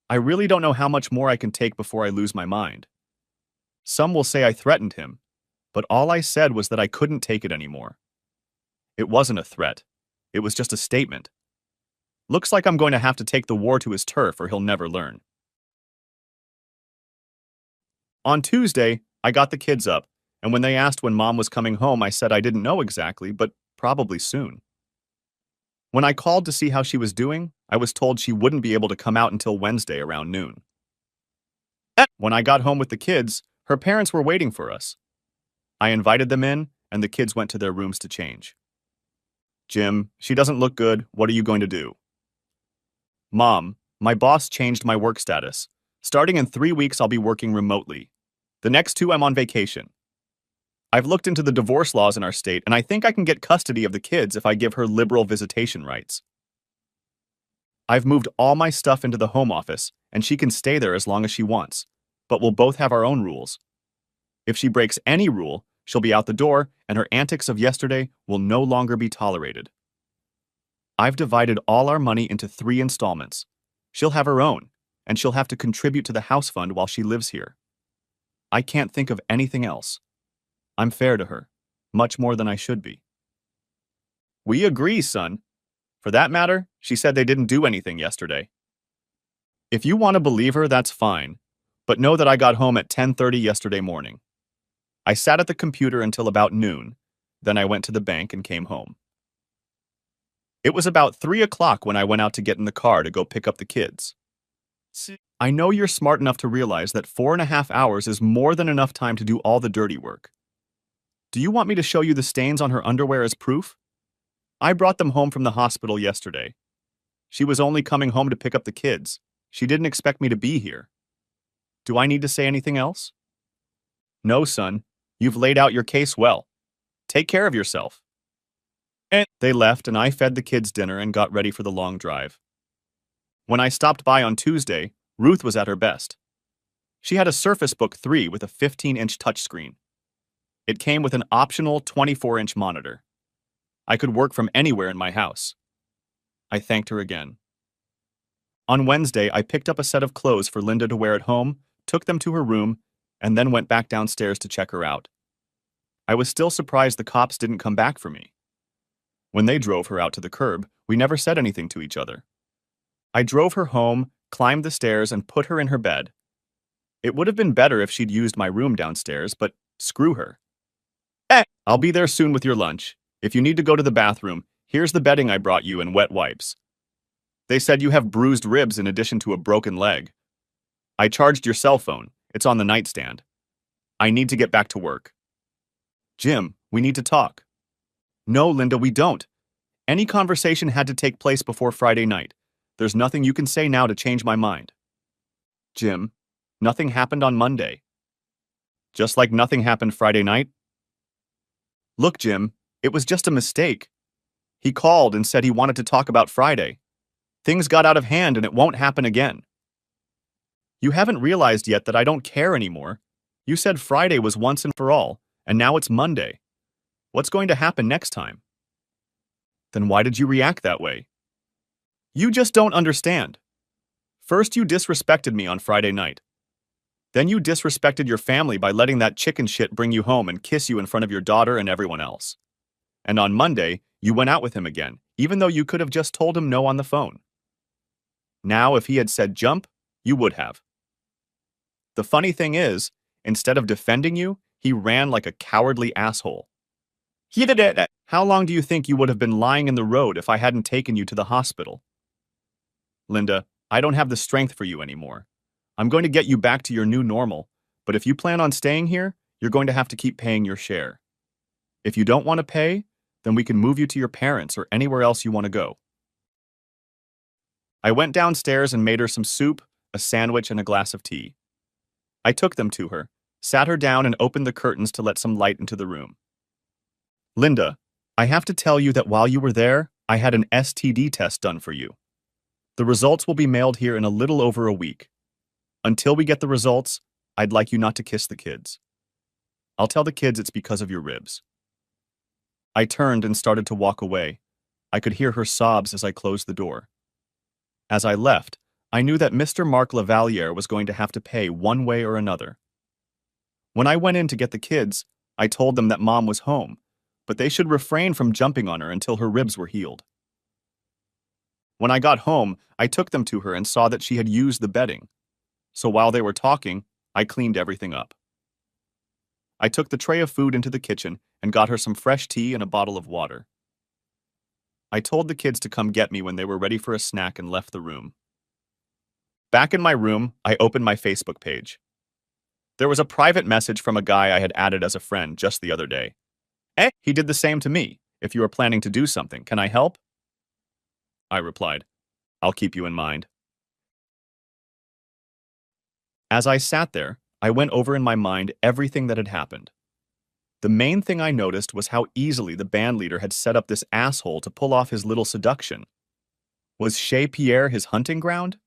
I really don't know how much more I can take before I lose my mind. Some will say I threatened him, but all I said was that I couldn't take it anymore. It wasn't a threat. It was just a statement. Looks like I'm going to have to take the war to his turf or he'll never learn." On Tuesday, I got the kids up, and when they asked when Mom was coming home, I said I didn't know exactly, but probably soon. When I called to see how she was doing, I was told she wouldn't be able to come out until Wednesday around noon. When I got home with the kids, her parents were waiting for us. I invited them in, and the kids went to their rooms to change. "Jim, she doesn't look good. What are you going to do?" "Mom, my boss changed my work status. Starting in 3 weeks, I'll be working remotely. The next 2, I'm on vacation. I've looked into the divorce laws in our state, and I think I can get custody of the kids if I give her liberal visitation rights." I've moved all my stuff into the home office, and she can stay there as long as she wants, but we'll both have our own rules. If she breaks any rule, she'll be out the door, and her antics of yesterday will no longer be tolerated. I've divided all our money into 3 installments. She'll have her own, and she'll have to contribute to the house fund while she lives here. I can't think of anything else. I'm fair to her, much more than I should be. We agree, son. For that matter, she said they didn't do anything yesterday. If you want to believe her, that's fine, but know that I got home at 10:30 yesterday morning. I sat at the computer until about noon, then I went to the bank and came home. It was about 3 o'clock when I went out to get in the car to go pick up the kids. I know you're smart enough to realize that 4.5 hours is more than enough time to do all the dirty work. Do you want me to show you the stains on her underwear as proof? I brought them home from the hospital yesterday. She was only coming home to pick up the kids. She didn't expect me to be here. Do I need to say anything else? No, son. You've laid out your case well. Take care of yourself. And they left, and I fed the kids dinner and got ready for the long drive. When I stopped by on Tuesday, Ruth was at her best. She had a Surface Book 3 with a 15-inch touchscreen. It came with an optional 24-inch monitor. I could work from anywhere in my house. I thanked her again. On Wednesday, I picked up a set of clothes for Linda to wear at home, took them to her room, and then went back downstairs to check her out. I was still surprised the cops didn't come back for me. When they drove her out to the curb, we never said anything to each other. I drove her home, climbed the stairs, and put her in her bed. It would have been better if she'd used my room downstairs, but screw her. I'll be there soon with your lunch. If you need to go to the bathroom, here's the bedding I brought you and wet wipes. They said you have bruised ribs in addition to a broken leg. I charged your cell phone. It's on the nightstand. I need to get back to work. Jim, we need to talk. No, Linda, we don't. Any conversation had to take place before Friday night. There's nothing you can say now to change my mind. Jim, nothing happened on Monday. Just like nothing happened Friday night? Look, Jim, it was just a mistake. He called and said he wanted to talk about Friday. Things got out of hand and it won't happen again. You haven't realized yet that I don't care anymore. You said Friday was once and for all, and now it's Monday. What's going to happen next time? Then why did you react that way? You just don't understand. First you disrespected me on Friday night. Then you disrespected your family by letting that chicken shit bring you home and kiss you in front of your daughter and everyone else. And on Monday, you went out with him again, even though you could have just told him no on the phone. Now, if he had said jump, you would have. The funny thing is, instead of defending you, he ran like a cowardly asshole. How long do you think you would have been lying in the road if I hadn't taken you to the hospital? Linda, I don't have the strength for you anymore. I'm going to get you back to your new normal, but if you plan on staying here, you're going to have to keep paying your share. If you don't want to pay, then we can move you to your parents or anywhere else you want to go. I went downstairs and made her some soup, a sandwich, and a glass of tea. I took them to her, sat her down, and opened the curtains to let some light into the room. Linda, I have to tell you that while you were there, I had an STD test done for you. The results will be mailed here in a little over a week. Until we get the results, I'd like you not to kiss the kids. I'll tell the kids it's because of your ribs. I turned and started to walk away. I could hear her sobs as I closed the door. As I left, I knew that Mr. Mark Lavaliere was going to have to pay one way or another. When I went in to get the kids, I told them that Mom was home, but they should refrain from jumping on her until her ribs were healed. When I got home, I took them to her and saw that she had used the bedding. So while they were talking, I cleaned everything up. I took the tray of food into the kitchen and got her some fresh tea and a bottle of water. I told the kids to come get me when they were ready for a snack and left the room. Back in my room, I opened my Facebook page. There was a private message from a guy I had added as a friend just the other day. He did the same to me. If you are planning to do something, can I help? I replied, I'll keep you in mind. As I sat there, I went over in my mind everything that had happened. The main thing I noticed was how easily the bandleader had set up this asshole to pull off his little seduction. Was Chez Pierre his hunting ground?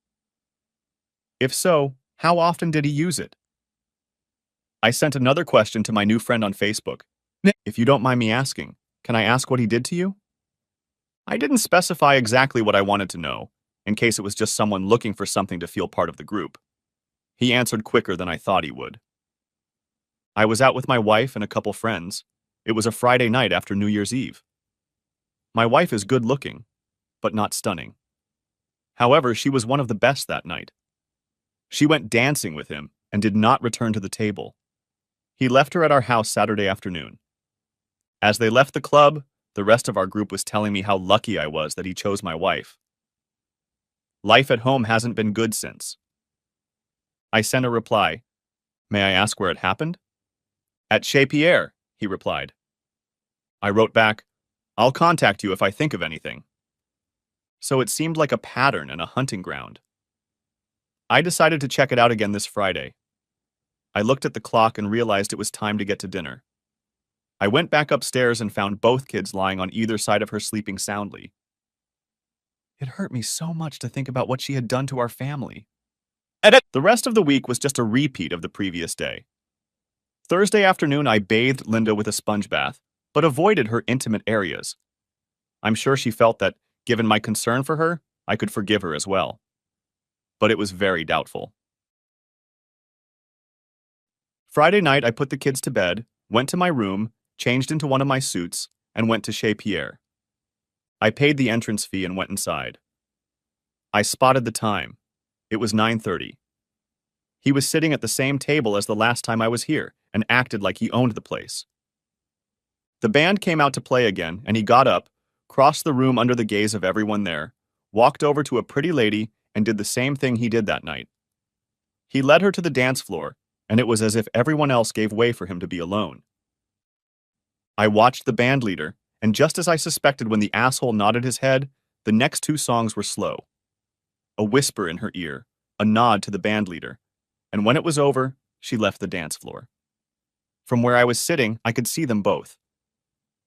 If so, how often did he use it? I sent another question to my new friend on Facebook. If you don't mind me asking, can I ask what he did to you? I didn't specify exactly what I wanted to know, in case it was just someone looking for something to feel part of the group. He answered quicker than I thought he would. I was out with my wife and a couple friends. It was a Friday night after New Year's Eve. My wife is good looking, but not stunning. However, she was one of the best that night. She went dancing with him and did not return to the table. He left her at our house Saturday afternoon. As they left the club, the rest of our group was telling me how lucky I was that he chose my wife. Life at home hasn't been good since. I sent a reply. May I ask where it happened? At Chez Pierre, he replied. I wrote back, I'll contact you if I think of anything. So it seemed like a pattern and a hunting ground. I decided to check it out again this Friday. I looked at the clock and realized it was time to get to dinner. I went back upstairs and found both kids lying on either side of her sleeping soundly. It hurt me so much to think about what she had done to our family. The rest of the week was just a repeat of the previous day. Thursday afternoon, I bathed Linda with a sponge bath, but avoided her intimate areas. I'm sure she felt that, given my concern for her, I could forgive her as well. But it was very doubtful. Friday night, I put the kids to bed, went to my room, changed into one of my suits, and went to Chez Pierre. I paid the entrance fee and went inside. I spotted the time. It was 9:30. He was sitting at the same table as the last time I was here and acted like he owned the place. The band came out to play again, and he got up, crossed the room under the gaze of everyone there, walked over to a pretty lady, and did the same thing he did that night. He led her to the dance floor, and it was as if everyone else gave way for him to be alone. I watched the band leader, and just as I suspected when the asshole nodded his head, the next two songs were slow. A whisper in her ear, a nod to the band leader, and when it was over, she left the dance floor. From where I was sitting, I could see them both.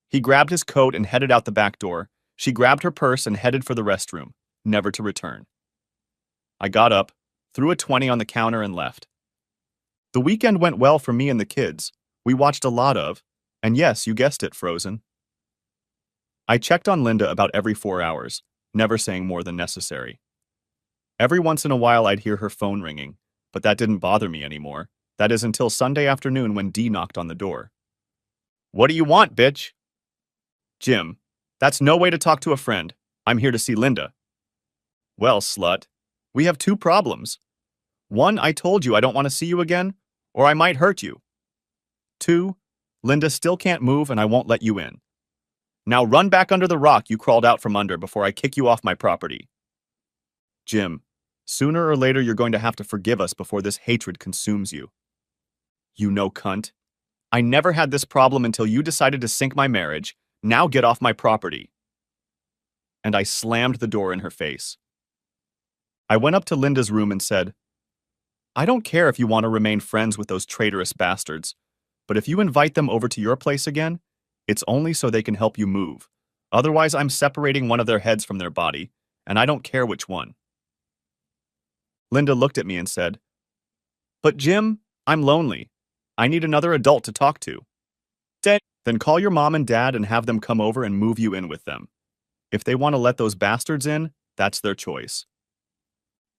He grabbed his coat and headed out the back door. She grabbed her purse and headed for the restroom, never to return. I got up, threw a 20 on the counter, and left. The weekend went well for me and the kids. We watched a lot of, and yes, you guessed it, Frozen. I checked on Linda about every 4 hours, never saying more than necessary. Every once in a while I'd hear her phone ringing, but that didn't bother me anymore. That is until Sunday afternoon when Dee knocked on the door. What do you want, bitch? Jim, that's no way to talk to a friend. I'm here to see Linda. Well, slut, we have two problems. One, I told you I don't want to see you again, or I might hurt you. Two, Linda still can't move and I won't let you in. Now run back under the rock you crawled out from under before I kick you off my property. Jim, sooner or later you're going to have to forgive us before this hatred consumes you. You know, cunt. I never had this problem until you decided to sink my marriage. Now get off my property. And I slammed the door in her face. I went up to Linda's room and said, I don't care if you want to remain friends with those traitorous bastards, but if you invite them over to your place again, it's only so they can help you move. Otherwise, I'm separating one of their heads from their body, and I don't care which one. Linda looked at me and said, But Jim, I'm lonely. I need another adult to talk to. Then call your mom and dad and have them come over and move you in with them. If they want to let those bastards in, that's their choice.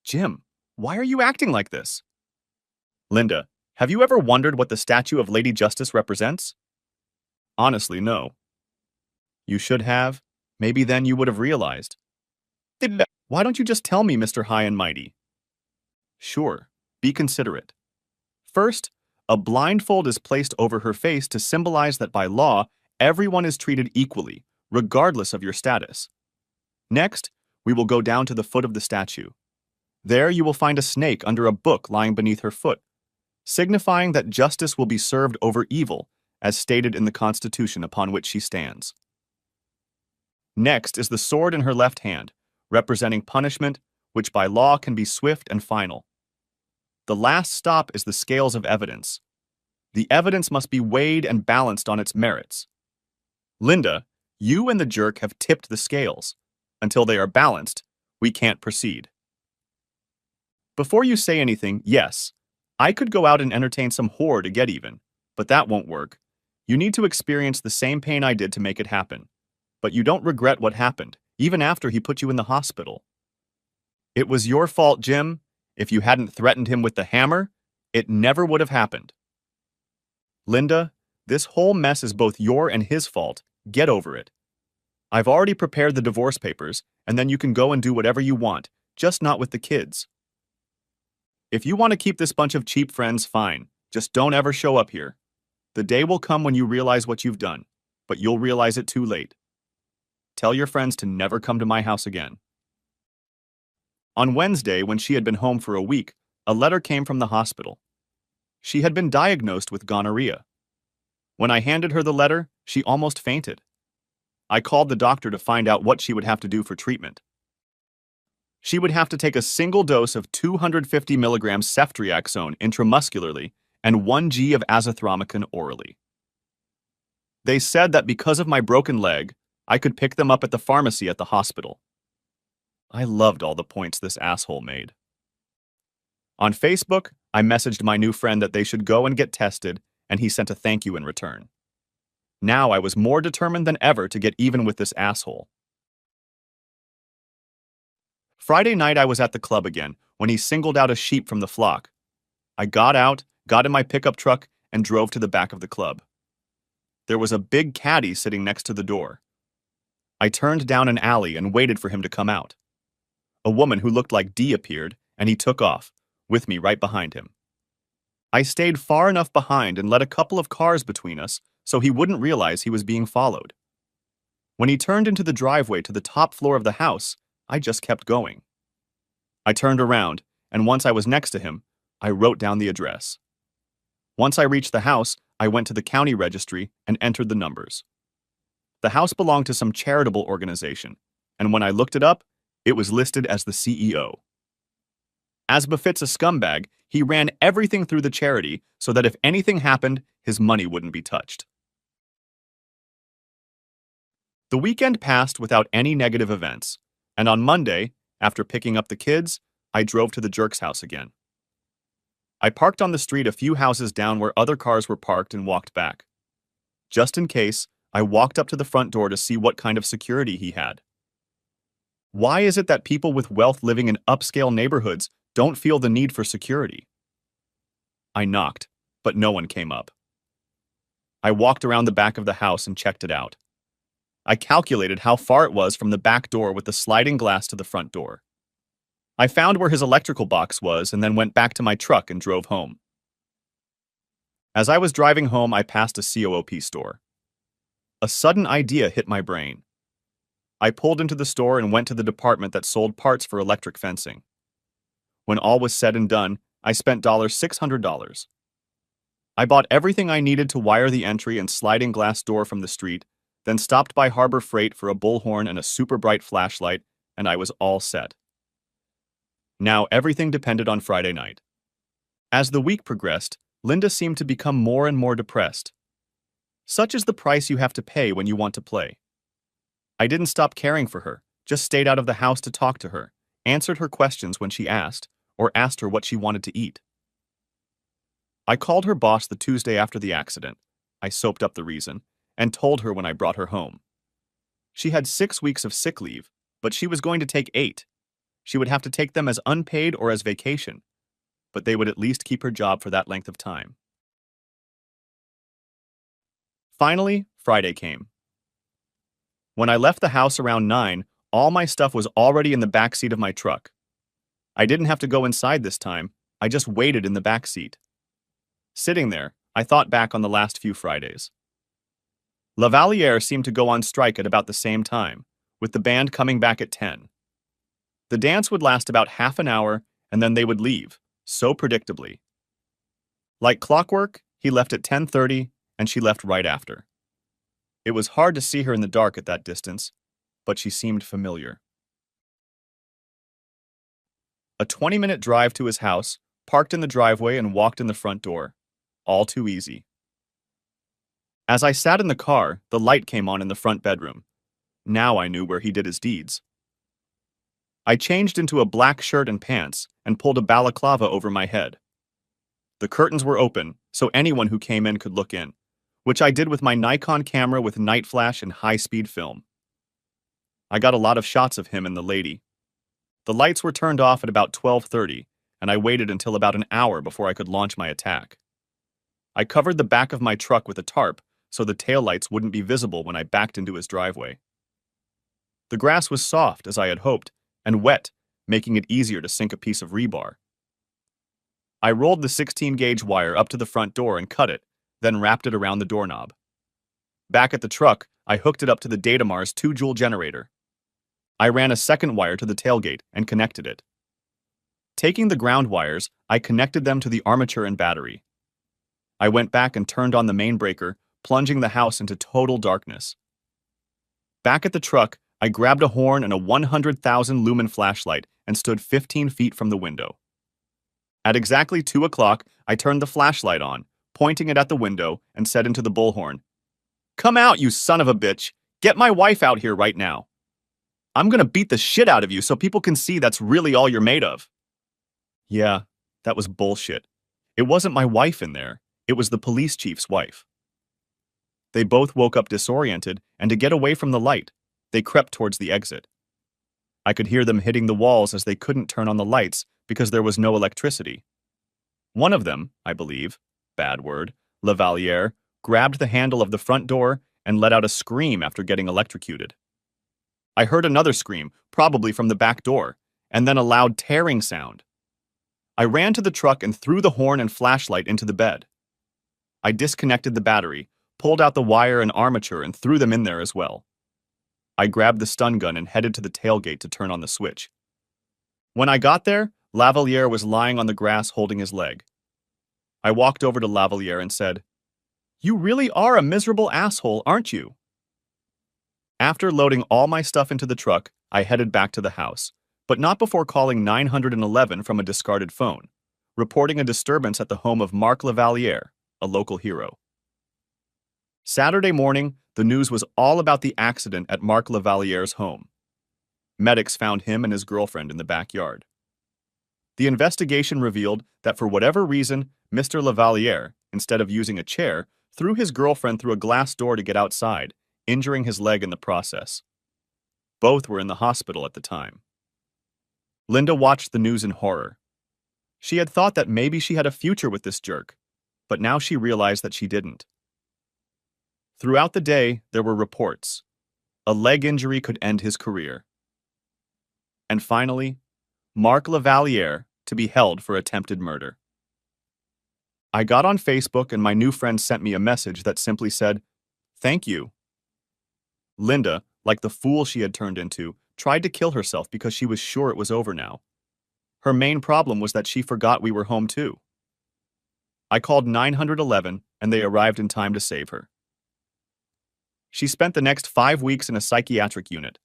Jim, why are you acting like this? Linda, have you ever wondered what the statue of Lady Justice represents? Honestly, no. You should have. Maybe then you would have realized. Why don't you just tell me, Mr. High and Mighty? Sure, be considerate. First, a blindfold is placed over her face to symbolize that by law, everyone is treated equally, regardless of your status. Next, we will go down to the foot of the statue. There you will find a snake under a book lying beneath her foot, signifying that justice will be served over evil, as stated in the Constitution upon which she stands. Next is the sword in her left hand, representing punishment, which by law can be swift and final. The last stop is the scales of evidence. The evidence must be weighed and balanced on its merits. Linda, you and the jerk have tipped the scales. Until they are balanced, We can't proceed. Before you say anything, yes, I could go out and entertain some whore to get even, but that won't work. You need to experience the same pain I did to make it happen. But you don't regret what happened, even after he put you in the hospital. It was your fault, Jim. If you hadn't threatened him with the hammer, it never would have happened. Linda, this whole mess is both your and his fault. Get over it. I've already prepared the divorce papers, and then you can go and do whatever you want, just not with the kids. If you want to keep this bunch of cheap friends, fine. Just don't ever show up here. The day will come when you realize what you've done, but you'll realize it too late. Tell your friends to never come to my house again. On Wednesday, when she had been home for a week, a letter came from the hospital. She had been diagnosed with gonorrhea. When I handed her the letter, she almost fainted. I called the doctor to find out what she would have to do for treatment. She would have to take a single dose of 250 milligrams ceftriaxone intramuscularly and 1 g of azithromycin orally. They said that because of my broken leg, I could pick them up at the pharmacy at the hospital. I loved all the points this asshole made. On Facebook, I messaged my new friend that they should go and get tested, and he sent a thank you in return. Now I was more determined than ever to get even with this asshole. Friday night I was at the club again when he singled out a sheep from the flock. I got out, got in my pickup truck, and drove to the back of the club. There was a big caddy sitting next to the door. I turned down an alley and waited for him to come out. A woman who looked like Dee appeared, and he took off, with me right behind him. I stayed far enough behind and let a couple of cars between us so he wouldn't realize he was being followed. When he turned into the driveway to the top floor of the house, I just kept going. I turned around, and once I was next to him, I wrote down the address. Once I reached the house, I went to the county registry and entered the numbers. The house belonged to some charitable organization, and when I looked it up, it was listed as the CEO. As befits a scumbag, he ran everything through the charity so that if anything happened, his money wouldn't be touched. The weekend passed without any negative events, and on Monday, after picking up the kids, I drove to the jerk's house again. I parked on the street a few houses down where other cars were parked and walked back. Just in case, I walked up to the front door to see what kind of security he had. Why is it that people with wealth living in upscale neighborhoods don't feel the need for security? I knocked, but no one came up. I walked around the back of the house and checked it out. I calculated how far it was from the back door with the sliding glass to the front door. I found where his electrical box was and then went back to my truck and drove home. As I was driving home, I passed a COOP store. A sudden idea hit my brain. I pulled into the store and went to the department that sold parts for electric fencing. When all was said and done, I spent $600. I bought everything I needed to wire the entry and sliding glass door from the street, then stopped by Harbor Freight for a bullhorn and a super bright flashlight, and I was all set. Now everything depended on Friday night. As the week progressed, Linda seemed to become more and more depressed. Such is the price you have to pay when you want to play. I didn't stop caring for her, just stayed out of the house to talk to her, answered her questions when she asked, or asked her what she wanted to eat. I called her boss the Tuesday after the accident. I soaped up the reason, and told her when I brought her home. She had 6 weeks of sick leave, but she was going to take 8. She would have to take them as unpaid or as vacation, but they would at least keep her job for that length of time. Finally, Friday came. When I left the house around 9, all my stuff was already in the back seat of my truck. I didn't have to go inside this time, I just waited in the back seat. Sitting there, I thought back on the last few Fridays. Lavaliere seemed to go on strike at about the same time, with the band coming back at 10. The dance would last about half an hour, and then they would leave, so predictably. Like clockwork, he left at 10:30, and she left right after. It was hard to see her in the dark at that distance, but she seemed familiar. A 20-minute drive to his house, parked in the driveway and walked in the front door. All too easy. As I sat in the car, the light came on in the front bedroom. Now I knew where he did his deeds. I changed into a black shirt and pants and pulled a balaclava over my head. The curtains were open, so anyone who came in could look in, which I did with my Nikon camera with night flash and high-speed film. I got a lot of shots of him and the lady. The lights were turned off at about 12:30, and I waited until about an hour before I could launch my attack. I covered the back of my truck with a tarp so the taillights wouldn't be visible when I backed into his driveway. The grass was soft, as I had hoped, and wet, making it easier to sink a piece of rebar. I rolled the 16-gauge wire up to the front door and cut it, then wrapped it around the doorknob. Back at the truck, I hooked it up to the Datamar's 2-joule generator. I ran a second wire to the tailgate and connected it. Taking the ground wires, I connected them to the armature and battery. I went back and turned on the main breaker, plunging the house into total darkness. Back at the truck, I grabbed a horn and a 100,000 lumen flashlight and stood 15 feet from the window. At exactly 2 o'clock, I turned the flashlight on, pointing it at the window, and said into the bullhorn, "Come out, you son of a bitch! Get my wife out here right now! I'm gonna beat the shit out of you so people can see that's really all you're made of." Yeah, that was bullshit. It wasn't my wife in there. It was the police chief's wife. They both woke up disoriented, and to get away from the light, they crept towards the exit. I could hear them hitting the walls as they couldn't turn on the lights because there was no electricity. One of them, I believe, bad word, Lavaliere, grabbed the handle of the front door and let out a scream after getting electrocuted. I heard another scream, probably from the back door, and then a loud tearing sound. I ran to the truck and threw the horn and flashlight into the bed. I disconnected the battery, pulled out the wire and armature and threw them in there as well. I grabbed the stun gun and headed to the tailgate to turn on the switch. When I got there, Lavaliere was lying on the grass holding his leg. I walked over to Lavaliere and said, "You really are a miserable asshole, aren't you?" After loading all my stuff into the truck, I headed back to the house, but not before calling 911 from a discarded phone, reporting a disturbance at the home of Mark Lavaliere, a local hero. Saturday morning, the news was all about the accident at Mark Lavaliere's home. Medics found him and his girlfriend in the backyard. The investigation revealed that for whatever reason, Mr. Lavaliere, instead of using a chair, threw his girlfriend through a glass door to get outside, injuring his leg in the process. Both were in the hospital at the time. Linda watched the news in horror. She had thought that maybe she had a future with this jerk, but now she realized that she didn't. Throughout the day, there were reports. A leg injury could end his career. And finally, Mark Lavaliere to be held for attempted murder. I got on Facebook and my new friend sent me a message that simply said, "Thank you." Linda, like the fool she had turned into, tried to kill herself because she was sure it was over now. Her main problem was that she forgot we were home too. I called 911 and they arrived in time to save her. She spent the next 5 weeks in a psychiatric unit.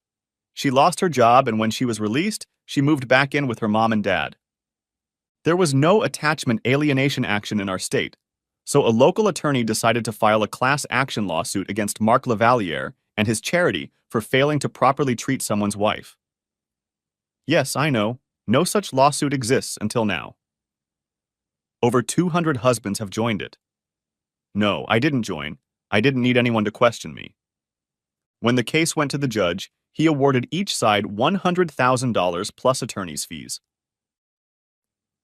She lost her job, and when she was released, she moved back in with her mom and dad. There was no attachment alienation action in our state, so a local attorney decided to file a class action lawsuit against Mark Lavaliere and his charity for failing to properly treat someone's wife. Yes, I know, no such lawsuit exists until now. Over 200 husbands have joined it. No, I didn't join. I didn't need anyone to question me. When the case went to the judge, he awarded each side $100,000 plus attorney's fees.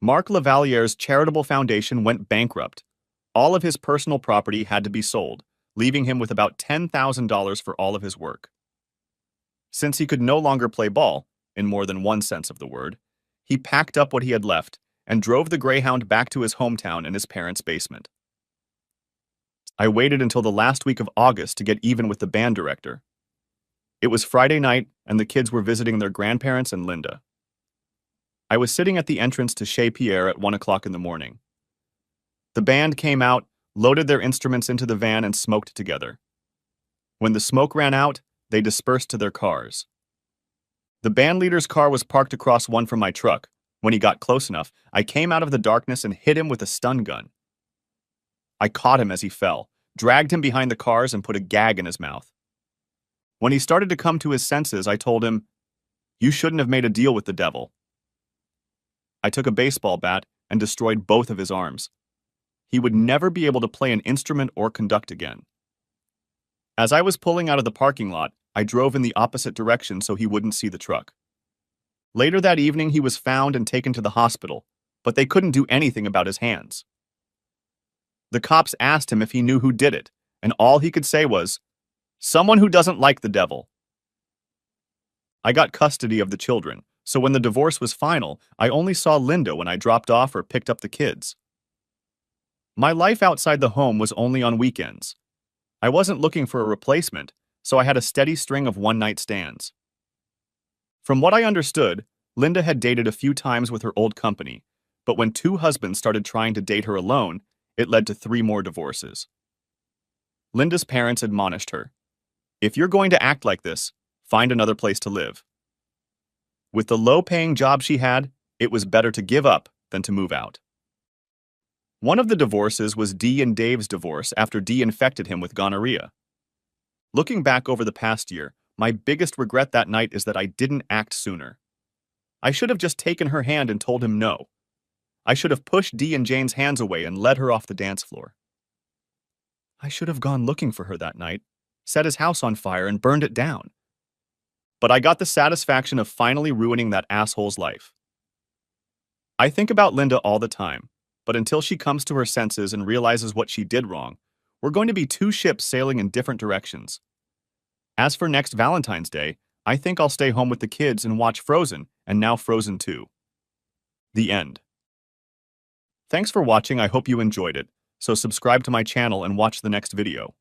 Mark Lavaliere's charitable foundation went bankrupt. All of his personal property had to be sold, leaving him with about $10,000 for all of his work. Since he could no longer play ball, in more than one sense of the word, he packed up what he had left and drove the Greyhound back to his hometown in his parents' basement. I waited until the last week of August to get even with the band director. It was Friday night, and the kids were visiting their grandparents and Linda. I was sitting at the entrance to Chez Pierre at 1 o'clock in the morning. The band came out, loaded their instruments into the van, and smoked together. When the smoke ran out, they dispersed to their cars. The band leader's car was parked across one from my truck. When he got close enough, I came out of the darkness and hit him with a stun gun. I caught him as he fell, dragged him behind the cars, and put a gag in his mouth. When he started to come to his senses, I told him, You shouldn't have made a deal with the devil. I took a baseball bat and destroyed both of his arms. He would never be able to play an instrument or conduct again. As I was pulling out of the parking lot, I drove in the opposite direction so he wouldn't see the truck. Later that evening, he was found and taken to the hospital, but they couldn't do anything about his hands. The cops asked him if he knew who did it, and all he could say was, "Someone who doesn't like the devil." I got custody of the children, so when the divorce was final, I only saw Linda when I dropped off or picked up the kids. My life outside the home was only on weekends. I wasn't looking for a replacement, so I had a steady string of one-night stands. From what I understood, Linda had dated a few times with her old company, but when 2 husbands started trying to date her alone, it led to 3 more divorces. Linda's parents admonished her, "If you're going to act like this, find another place to live." With the low-paying job she had, it was better to give up than to move out. One of the divorces was Dee and Dave's divorce after Dee infected him with gonorrhea. Looking back over the past year, my biggest regret that night is that I didn't act sooner. I should have just taken her hand and told him no. I should have pushed Dee and Jane's hands away and led her off the dance floor. I should have gone looking for her that night, set his house on fire and burned it down. But I got the satisfaction of finally ruining that asshole's life. I think about Linda all the time, but until she comes to her senses and realizes what she did wrong, we're going to be 2 ships sailing in different directions. As for next Valentine's Day, I think I'll stay home with the kids and watch Frozen, and now Frozen 2. The end. Thanks for watching. I hope you enjoyed it, so subscribe to my channel and watch the next video.